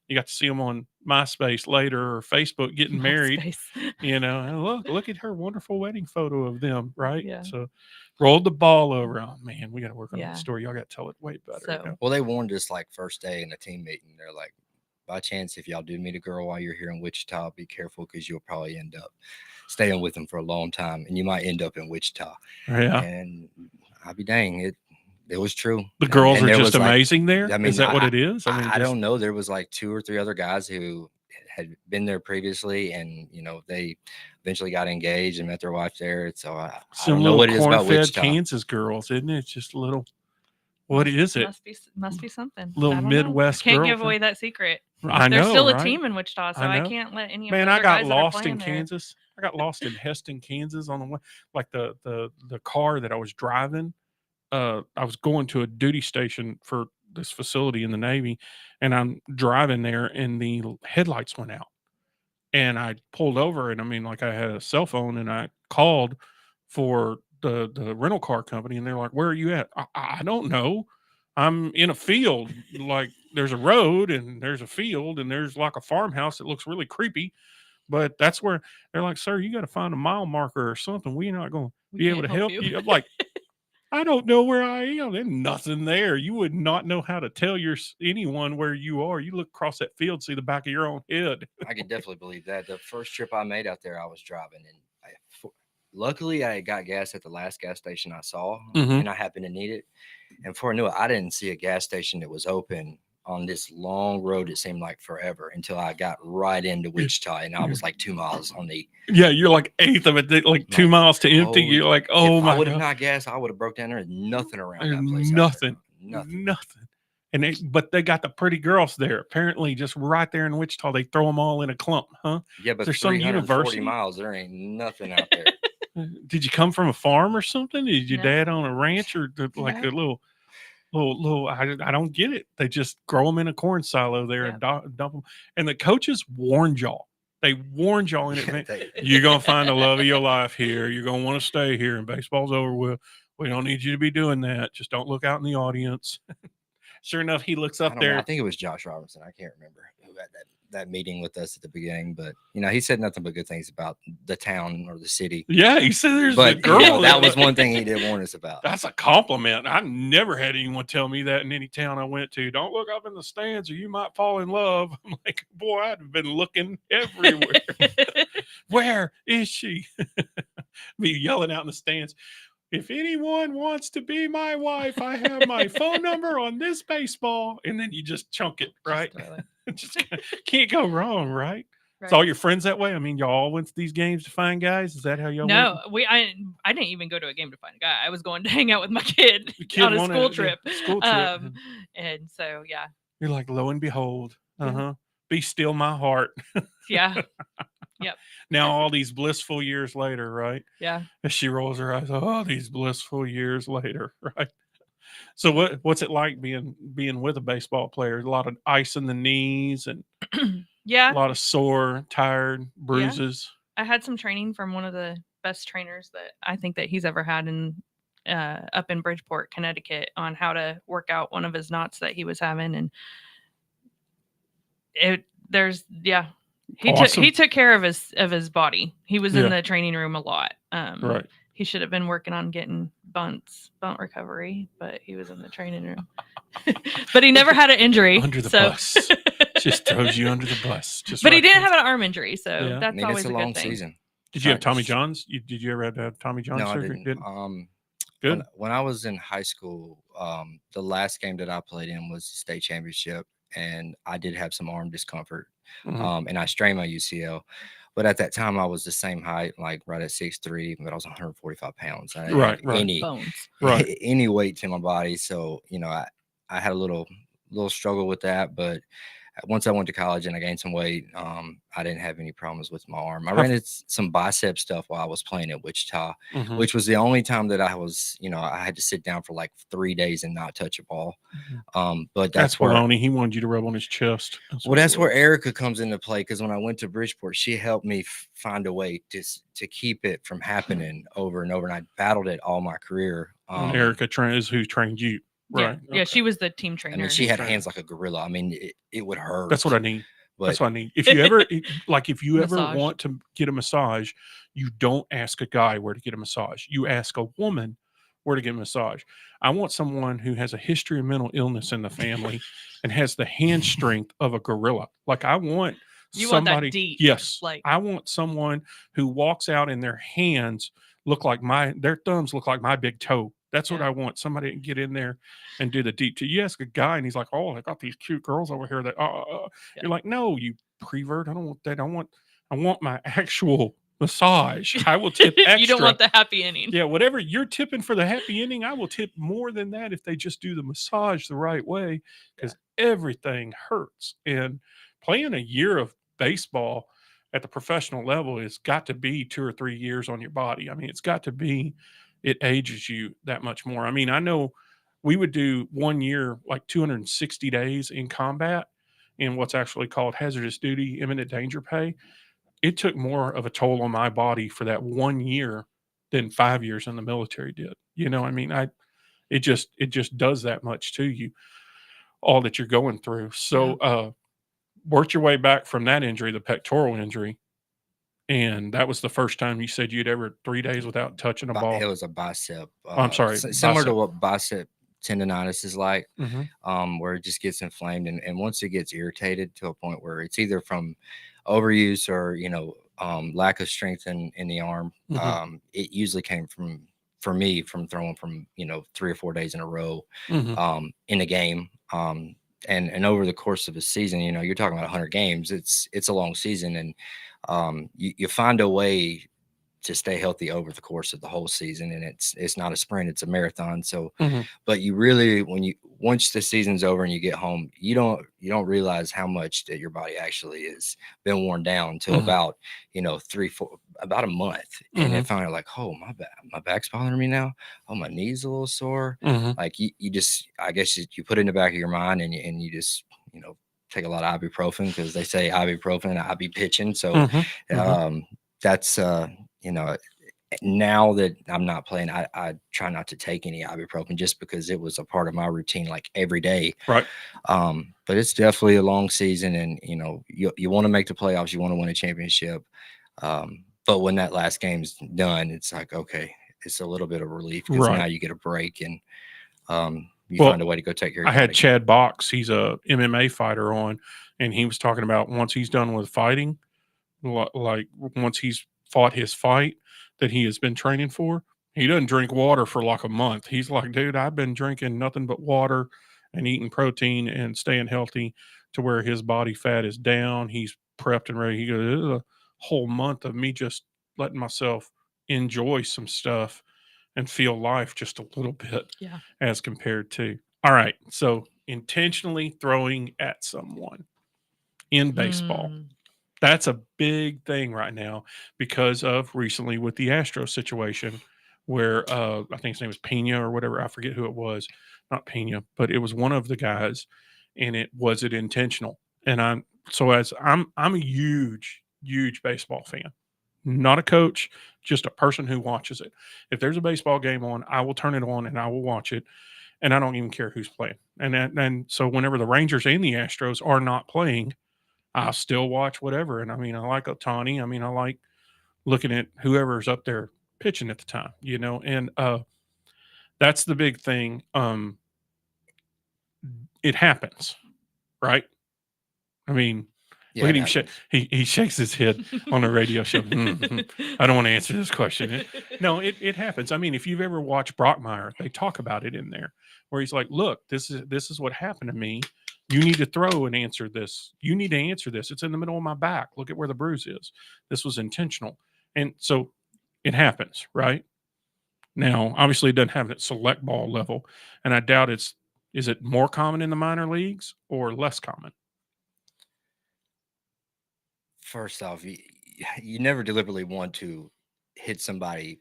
You got to see them on MySpace later or Facebook getting married. MySpace. You know, and look at her wonderful wedding photo of them, right? Yeah. So rolled the ball over. Oh man, we got to work on Yeah. that story. Y'all got to tell it way better. So- you know? Well, they warned us like first day in a team meeting. They're like, by chance, if y'all do meet a girl while you're here in Wichita, be careful because you'll probably end up staying with them for a long time, and you might end up in Wichita. Yeah. And I'll be dang, it was true. The girls And are there just was, like, amazing there. I mean, Is that what it is? I just- don't know. There was like 2 or 3 other guys who had been there previously, and they eventually got engaged and met their wife there. So I Some don't know little what it is about corn-fed Wichita. Kansas girls, isn't it? It's just little. What is it? Must be something. Little I don't know. Midwest Can't girl give from- away that secret. I know. There's still right? a team in Wichita, so I I know. can't let any of Man, the I other got guys that are lost in playing there. Kansas. I got lost in Heston, Kansas on the way. Like the car that I was driving. I was going to a duty station for this facility in the Navy, and I'm driving there, and the headlights went out. And I pulled over, and I mean, like, I had a cell phone, and I called for the rental car company, and they're like, "Where are you at?" I don't know. I'm in a field. Like, there's a road, and there's a field, and there's like a farmhouse that looks really creepy. But that's where they're like, "Sir, you got to find a mile marker or something. We're not going to We be able to can't help help you." you. I'm like, I don't know where I am. There's nothing there. You would not know how to tell anyone where you are. You look across that field, see the back of your own head. I could definitely believe that. The first trip I made out there, I was driving, and luckily I got gas at the last gas station I saw, Mhm. and I happened to need it. And before I knew it, I didn't see a gas station that was open on this long road. It seemed like forever until I got right into Wichita, and I was like 2 miles on the. Yeah, you're like eighth of it, like 2 miles to empty. holy- You're like, oh if my I would have God. not gassed, I would have broke down there. There's nothing around There's that place. nothing. Nothing. Nothing. And but they got the pretty girls there. Apparently, just right there in Wichita, they throw them all in a clump, huh? Yeah, but There's some 340 university? miles, there ain't nothing out there. Did you come from a farm or something? Did your No. dad own a ranch or like a little? I don't get it. They just grow them in a corn silo there and dump them. And the coaches warned y'all. They warned y'all in advance. You're gonna find the love of your life here. You're gonna want to stay here, and baseball's over with. We don't need you to be doing that. Just don't look out in the audience. Sure enough, he looks I up don't know. there. I think it was Josh Robinson. I can't remember who had that meeting with us at the beginning, but he said nothing but good things about the town or the city. Yeah, he said there's a But girl. that was one thing he did warn us about. That's a compliment. I never had anyone tell me that in any town I went to. Don't look up in the stands or you might fall in love. I'm like, boy, I'd have been looking everywhere. Where is she? Be yelling out in the stands. If anyone wants to be my wife, I have my phone number on this baseball. And then you just chunk it, right? Just can't go wrong, right? Right. So all your friends that way? I mean, y'all all went to these games to find guys? Is that how y'all No, went? I didn't even go to a game to find a guy. I was going to hang out with my kid, The kid on a wanted- school yeah, trip. school trip. And so yeah, You're like, lo and behold, Yeah. be still my heart. yeah, Now all these blissful years later, right? yeah. As she rolls her eyes, oh, these blissful years later, right? So what's it like being with a baseball player? A lot of ice in the knees and a Yeah. lot of sore, tired, bruises. I had some training from one of the best trainers that I think that he's ever had in up in Bridgeport, Connecticut, on how to work out one of his knots that he was having, and he took care of his body. He was in the training room a lot. Right. He should have been working on getting bunt recovery, but he was in the training room. But he never had an injury. Under the bus. Just throws you under the bus. But he didn't have an arm injury, so that's always it's a long good thing. season. Did you have Tommy John's? Did you ever have Tommy John's No, surgery? I didn't. Good. When I was in high school, the last game that I played in was the state championship, and I did have some arm discomfort, and I strained my UCL. But at that time, I was the same height, like right at 6'3", but I was 145 pounds. I didn't have any weight to my body, so I had a little struggle with that. But once I went to college and I gained some weight, I didn't have any problems with my arm. I ran into some bicep stuff while I was playing at Wichita, which was the only time that I was, I had to sit down for like 3 days and not touch a ball. But that's where baloney. He wanted you to rub on his chest. That's where Erica comes into play, because when I went to Bridgeport, she helped me find a way to keep it from happening over and over. And I battled it all my career. Erica is who trained you. Right. Yeah. Yeah, she was the team trainer. I mean, she had hands like a gorilla. I mean, it would hurt. That's what I need. But that's what I need. If you ever Massage. want to get a massage, you don't ask a guy where to get a massage. You ask a woman where to get a massage. I want someone who has a history of mental illness in the family and has the hand strength of a gorilla. Like I want somebody. Want that deep, yes. I want someone who walks out and their hands look like their thumbs look like my big toe. That's what I want. Somebody to get in there and do the deep. You ask a guy and he's like, "Oh, I got these cute girls over here that." You're like, "No, you prevert. I don't want that. I want my actual massage. I will tip extra. You don't want the happy ending. Yeah, whatever you're tipping for the happy ending, I will tip more than that if they just do the massage the right way, because everything hurts. And playing a year of baseball at the professional level has got to be 2 or 3 years on your body. I mean, it's got to be. It ages you that much more. I mean, I know we would do 1 year, like 260 days in combat in what's actually called hazardous duty, imminent danger pay. It took more of a toll on my body for that 1 year than 5 years in the military did. I mean, it just does that much to you, all that you're going through. So, worked your way back from that injury, the pectoral injury. And that was the first time you said you'd ever 3 days without touching a ball. It was a bicep. I'm sorry. Similar to what bicep tendonitis is like, where it just gets inflamed. And once it gets irritated to a point where it's either from overuse or, lack of strength in the arm, it usually came from throwing from, 3 or 4 days in a row in a game. And over the course of a season, you're talking about 100 games. It's a long season, and you find a way to stay healthy over the course of the whole season. And it's not a sprint, it's a marathon. So, but you really, once the season's over and you get home, you don't realize how much that your body actually has been worn down until about, 3-4, about a month. And then finally like, oh, my back's bothering me now. Oh, my knee's a little sore. Like you just, I guess you put it in the back of your mind and you just, take a lot of ibuprofen, because they say ibuprofen, IB pitching. So that's, now that I'm not playing, I try not to take any ibuprofen, just because it was a part of my routine, like every day. Right. But it's definitely a long season, and you want to make the playoffs, you want to win a championship. But when that last game's done, it's like, okay, it's a little bit of relief, because now you get a break, and you find a way to go take care of it. I had Chad Box, he's a MMA fighter on, and he was talking about once he's done with fighting, like once he's fought his fight that he has been training for, he doesn't drink water for like a month. He's like, dude, I've been drinking nothing but water and eating protein and staying healthy to where his body fat is down. He's prepped and ready. He goes, this is a whole month of me just letting myself enjoy some stuff and feel life just a little bit as compared to. All right. So intentionally throwing at someone in baseball. That's a big thing right now because of recently with the Astro situation where I think his name was Pena or whatever. I forget who it was. Not Pena, but it was one of the guys, and it intentional. And I'm a huge baseball fan. Not a coach, just a person who watches it. If there's a baseball game on, I will turn it on and I will watch it, and I don't even care who's playing. And so whenever the Rangers and the Astros are not playing, I'll still watch whatever. And I mean, I like Ohtani. I mean, I like looking at whoever's up there pitching at the time, and that's the big thing. It happens, right? I mean, Yeah, look it at him. happens. He shakes his head on a radio show. I don't want to answer this question. No, it happens. I mean, if you've ever watched Brockmire, they talk about it in there where he's like, look, this is what happened to me. You need to throw and answer this. You need to answer this. It's in the middle of my back. Look at where the bruise is. This was intentional. And so it happens, right? Now, obviously it doesn't happen at select ball level. And I doubt is it more common in the minor leagues or less common? First off, you never deliberately want to hit somebody.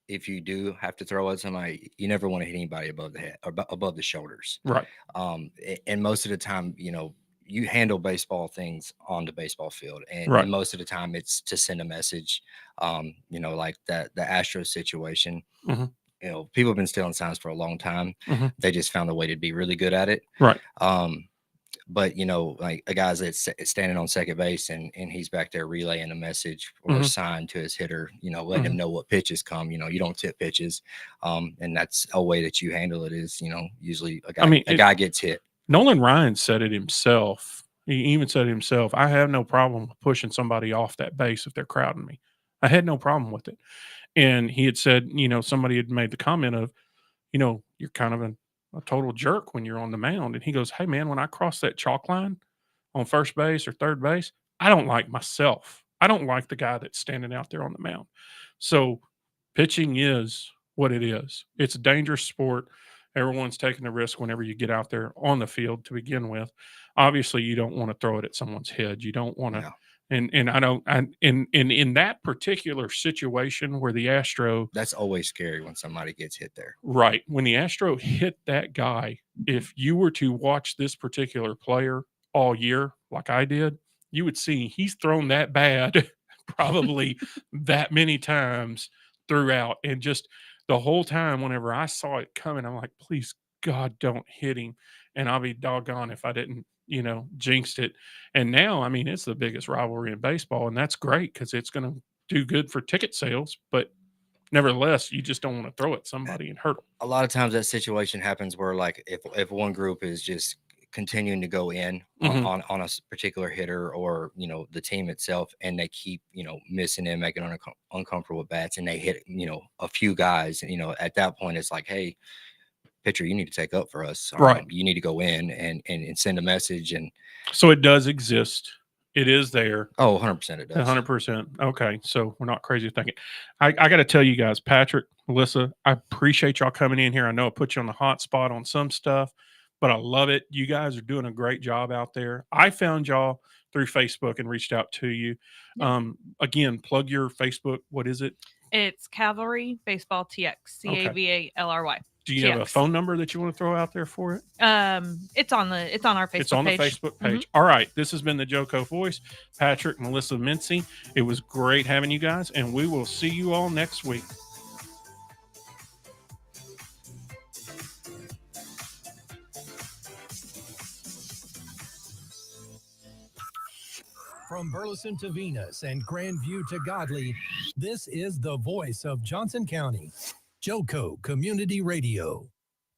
If you do have to throw at somebody, you never want to hit anybody above the head or above the shoulders. Right. And most of the time, you handle baseball things on the baseball field, and, Right. and most of the time it's to send a message. Like the Astros situation. Mhm. People have been stealing signs for a long time. Mhm. They just found a way to be really good at it. Right. But like a guy's that's standing on second base and he's back there relaying a message or a Mhm. sign to his hitter, letting him Mhm. know what pitches come. You don't tip pitches. And that's a way that you handle it is, usually a guy gets hit. Nolan Ryan said it himself. He even said it himself. I have no problem with pushing somebody off that base if they're crowding me. I had no problem with it. And he had said, somebody had made the comment of, you're kind of a total jerk when you're on the mound. And he goes, hey, man, when I cross that chalk line on first base or third base, I don't like myself. I don't like the guy that's standing out there on the mound. So pitching is what it is. It's a dangerous sport. Everyone's taking a risk whenever you get out there on the field to begin with. Obviously, you don't want to throw it at someone's head. You don't want to. No. And I don't. In that particular situation where the Astro, That's always scary when somebody gets hit there. right, when the Astro hit that guy, if you were to watch this particular player all year, like I did, you would see he's thrown that bad probably that many times throughout. And just the whole time, whenever I saw it coming, I'm like, please, God, don't hit him. And I'll be doggone if I didn't, jinxed it. And now, I mean, it's the biggest rivalry in baseball. And that's great because it's going to do good for ticket sales. But nevertheless, you just don't want to throw at somebody and hurt them. A lot of times that situation happens where like if one group is just continuing to go in Mhm. on a particular hitter or the team itself, and they keep missing and making uncomfortable bats, and they hit a few guys, and at that point it's like, hey, pitcher, you need to take up for us. Right. You need to go in and send a message. And So it does exist. It is there. 100% it does. 100%. Okay. So we're not crazy thinking. I got to tell you guys, Patrick, Melissa, I appreciate y'all coming in here. I know I put you on the hot spot on some stuff, but I love it. You guys are doing a great job out there. I found y'all through Facebook and reached out to you. Again, plug your Facebook. What is it? It's Cavalry Baseball TX, CAVALRY. Do you have a TX. phone number that you want to throw out there for it? It's on our Facebook page. It's on the Facebook page. All right. This has been the JoCo Voice. Patrick, Melissa, Mincey. It was great having you guys, and we will see you all next week. From Burleson to Venus and Grandview to Godley, this is the voice of Johnson County. JoCo Community Radio.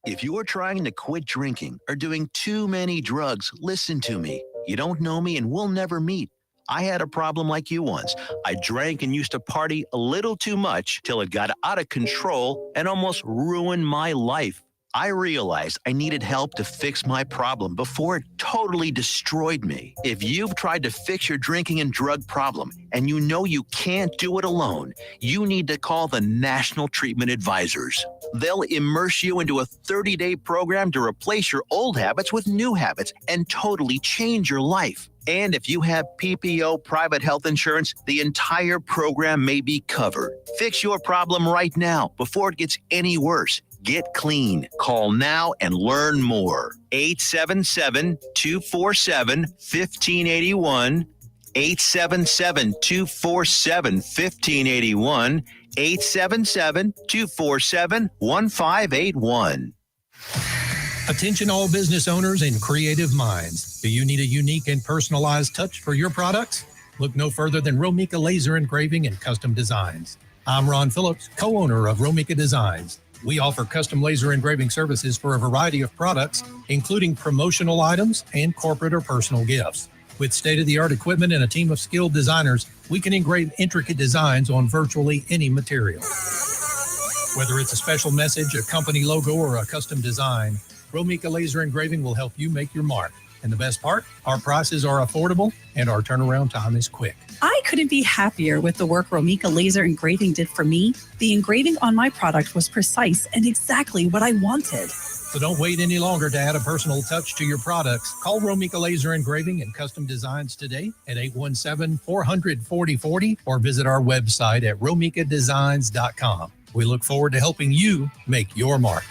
If you're trying to quit drinking or doing too many drugs, listen to me. You don't know me and we'll never meet. I had a problem like you once. I drank and used to party a little too much till it got out of control and almost ruined my life. I realized I needed help to fix my problem before it totally destroyed me. If you've tried to fix your drinking and drug problem and you know you can't do it alone, you need to call the National Treatment Advisors. They'll immerse you into a 30-day program to replace your old habits with new habits and totally change your life. And if you have PPO private health insurance, the entire program may be covered. Fix your problem right now before it gets any worse. Get clean. Call now and learn more. 877-247-1581. 877-247-1581. 877-247-1581. Attention all business owners and creative minds. Do you need a unique and personalized touch for your products? Look no further than Romika Laser Engraving and Custom Designs. I'm Ron Phillips, co-owner of Romika Designs. We offer custom laser engraving services for a variety of products, including promotional items and corporate or personal gifts. With state-of-the-art equipment and a team of skilled designers, we can engrave intricate designs on virtually any material. Whether it's a special message, a company logo, or a custom design, Romika Laser Engraving will help you make your mark. And the best part, our prices are affordable and our turnaround time is quick. I couldn't be happier with the work Romika Laser Engraving did for me. The engraving on my product was precise and exactly what I wanted. So don't wait any longer to add a personal touch to your products. Call Romika Laser Engraving and Custom Designs today at 817-400-4040 or visit our website at romikadesigns.com. We look forward to helping you make your mark.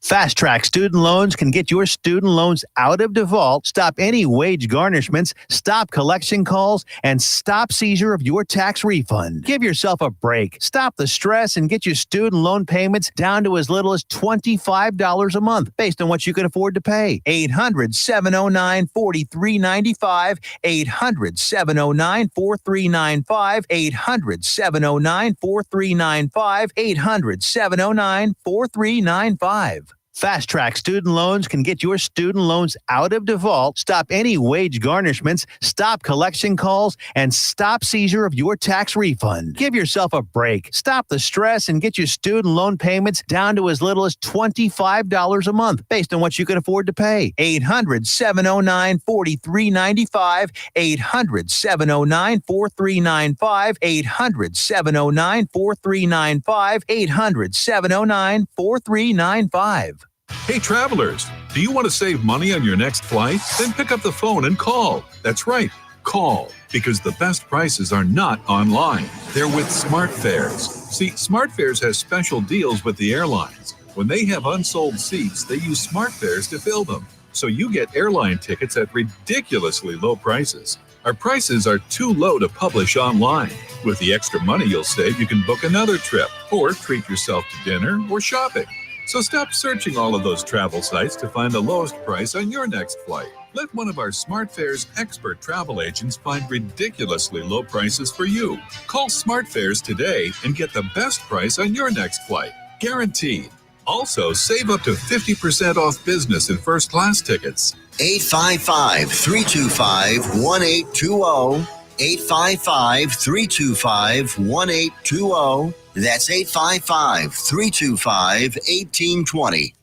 Fast Track Student Loans can get your student loans out of default, stop any wage garnishments, stop collection calls, and stop seizure of your tax refund. Give yourself a break. Stop the stress and get your student loan payments down to as little as $25 a month based on what you can afford to pay. 800-709-4395, 800-709-4395, 800-709-4395, 800-709-4395. Fast Track Student Loans can get your student loans out of default, stop any wage garnishments, stop collection calls, and stop seizure of your tax refund. Give yourself a break. Stop the stress and get your student loan payments down to as little as $25 a month based on what you can afford to pay. 800-709-4395, 800-709-4395, 800-709-4395, 800-709-4395. Hey travelers, do you want to save money on your next flight? Then pick up the phone and call. That's right, call, because the best prices are not online. They're with SmartFares. See, SmartFares has special deals with the airlines. When they have unsold seats, they use SmartFares to fill them. So you get airline tickets at ridiculously low prices. Our prices are too low to publish online. With the extra money you'll save, you can book another trip or treat yourself to dinner or shopping. So stop searching all of those travel sites to find the lowest price on your next flight. Let one of our SmartFares expert travel agents find ridiculously low prices for you. Call SmartFares today and get the best price on your next flight. Guaranteed. Also, save up to 50% off business and first class tickets. 855-325-1820. 855-325-1820. That's 855-325-1820.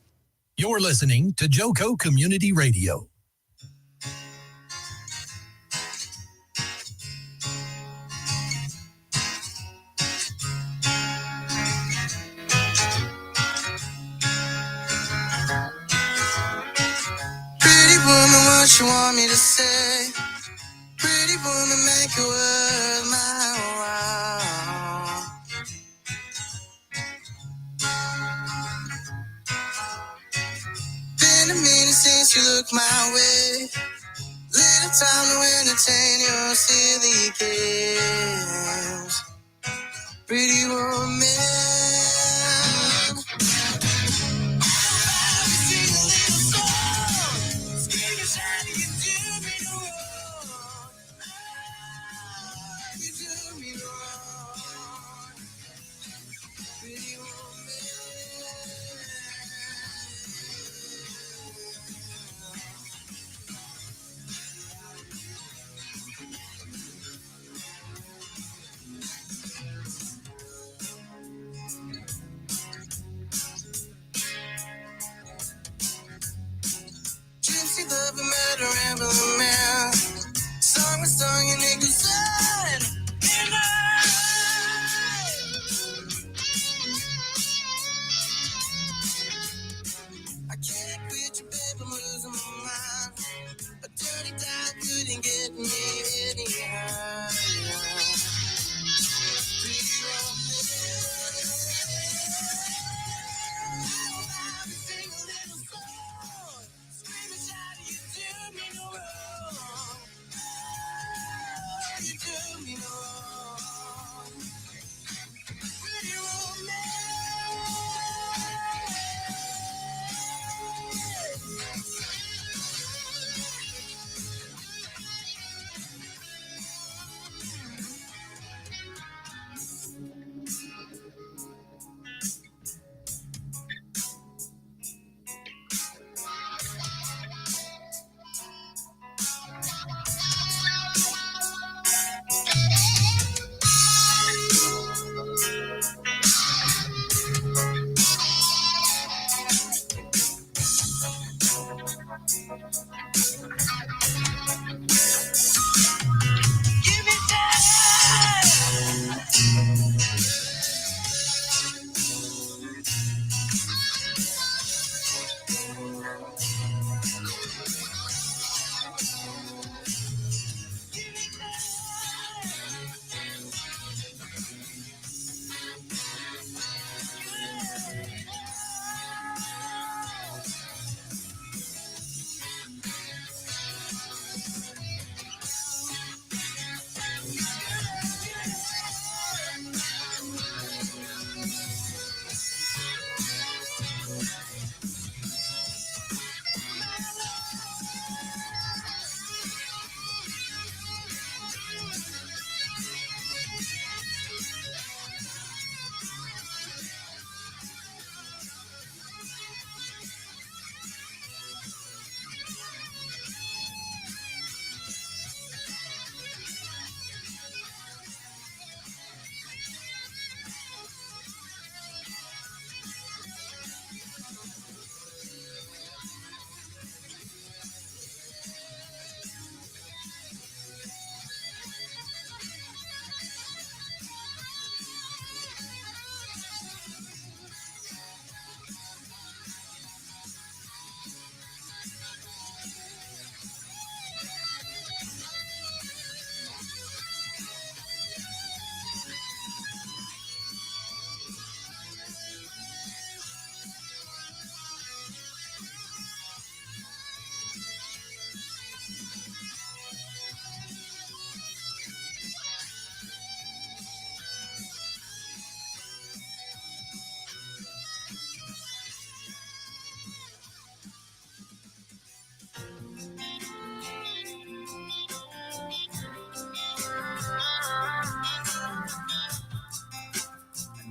You're listening to JoCo Community Radio. Pretty woman, what you want me to say? Pretty woman, make your world my world. Been a minute since you looked my way. Little time to entertain your silly games. Pretty woman. Can't quit you, babe, I'm losing my mind. A dirty dime couldn't get me any higher. Pretty romance. Every single little song, screaming out, you do me no wrong. Oh, you do me no wrong. Pretty romance. Give me time.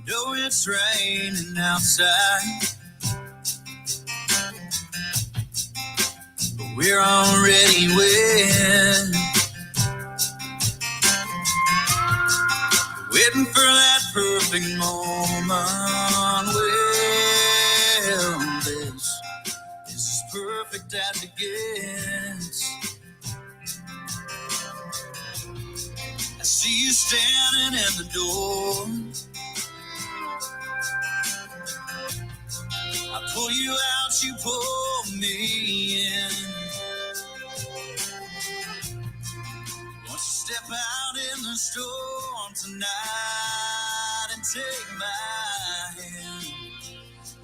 Know it's raining outside, but we're already wet. Waiting for that perfect moment. Well, this is as perfect as it gets. I see you standing in the door. I pull you out, you pull me in. Won't you step out in the storm tonight and take my hand?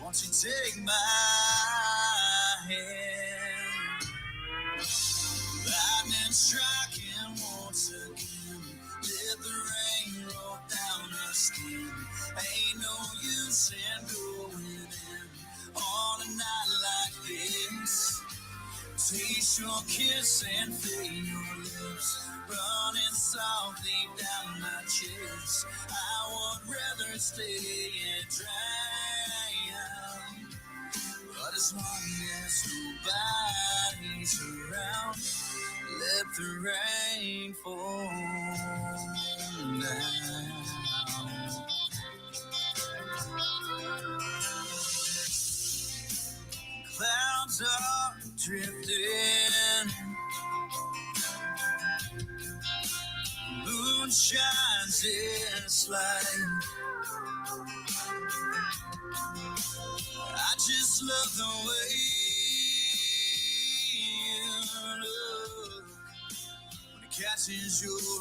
Won't you take my hand? Lightning striking once again. Let the rain roll down our skin. Ain't no use in going in on a night like this. Taste your kiss and feel your lips running softly down my chest. I would rather stay and drown, but as long as nobody's around, let the rain fall down. Clouds are drifting, moon shines its light. I just love the way catches your eyes.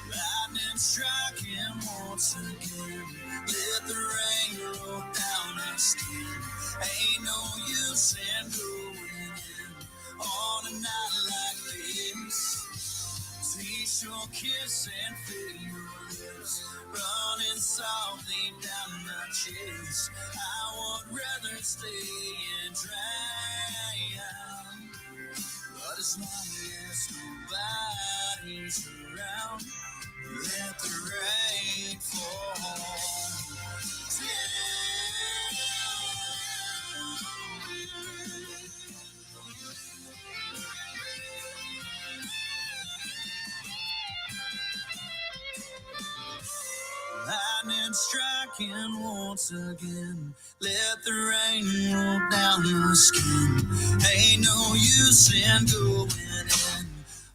Lightning striking once again. Let the rain roll down our skin. Ain't no use in going in on a night like this. Taste your kiss and feel your lips running softly down my chest. I would rather stay and drown, but as long as nobody's around, let the rain fall. Lightning striking once again. Let the rain roll down your skin. Ain't no use in going in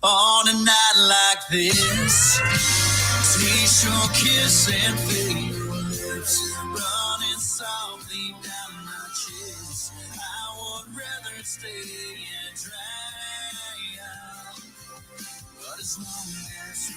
on a night like this. Taste your kiss and feel your lips running softly down my chest. I would rather stay and drown, but as long as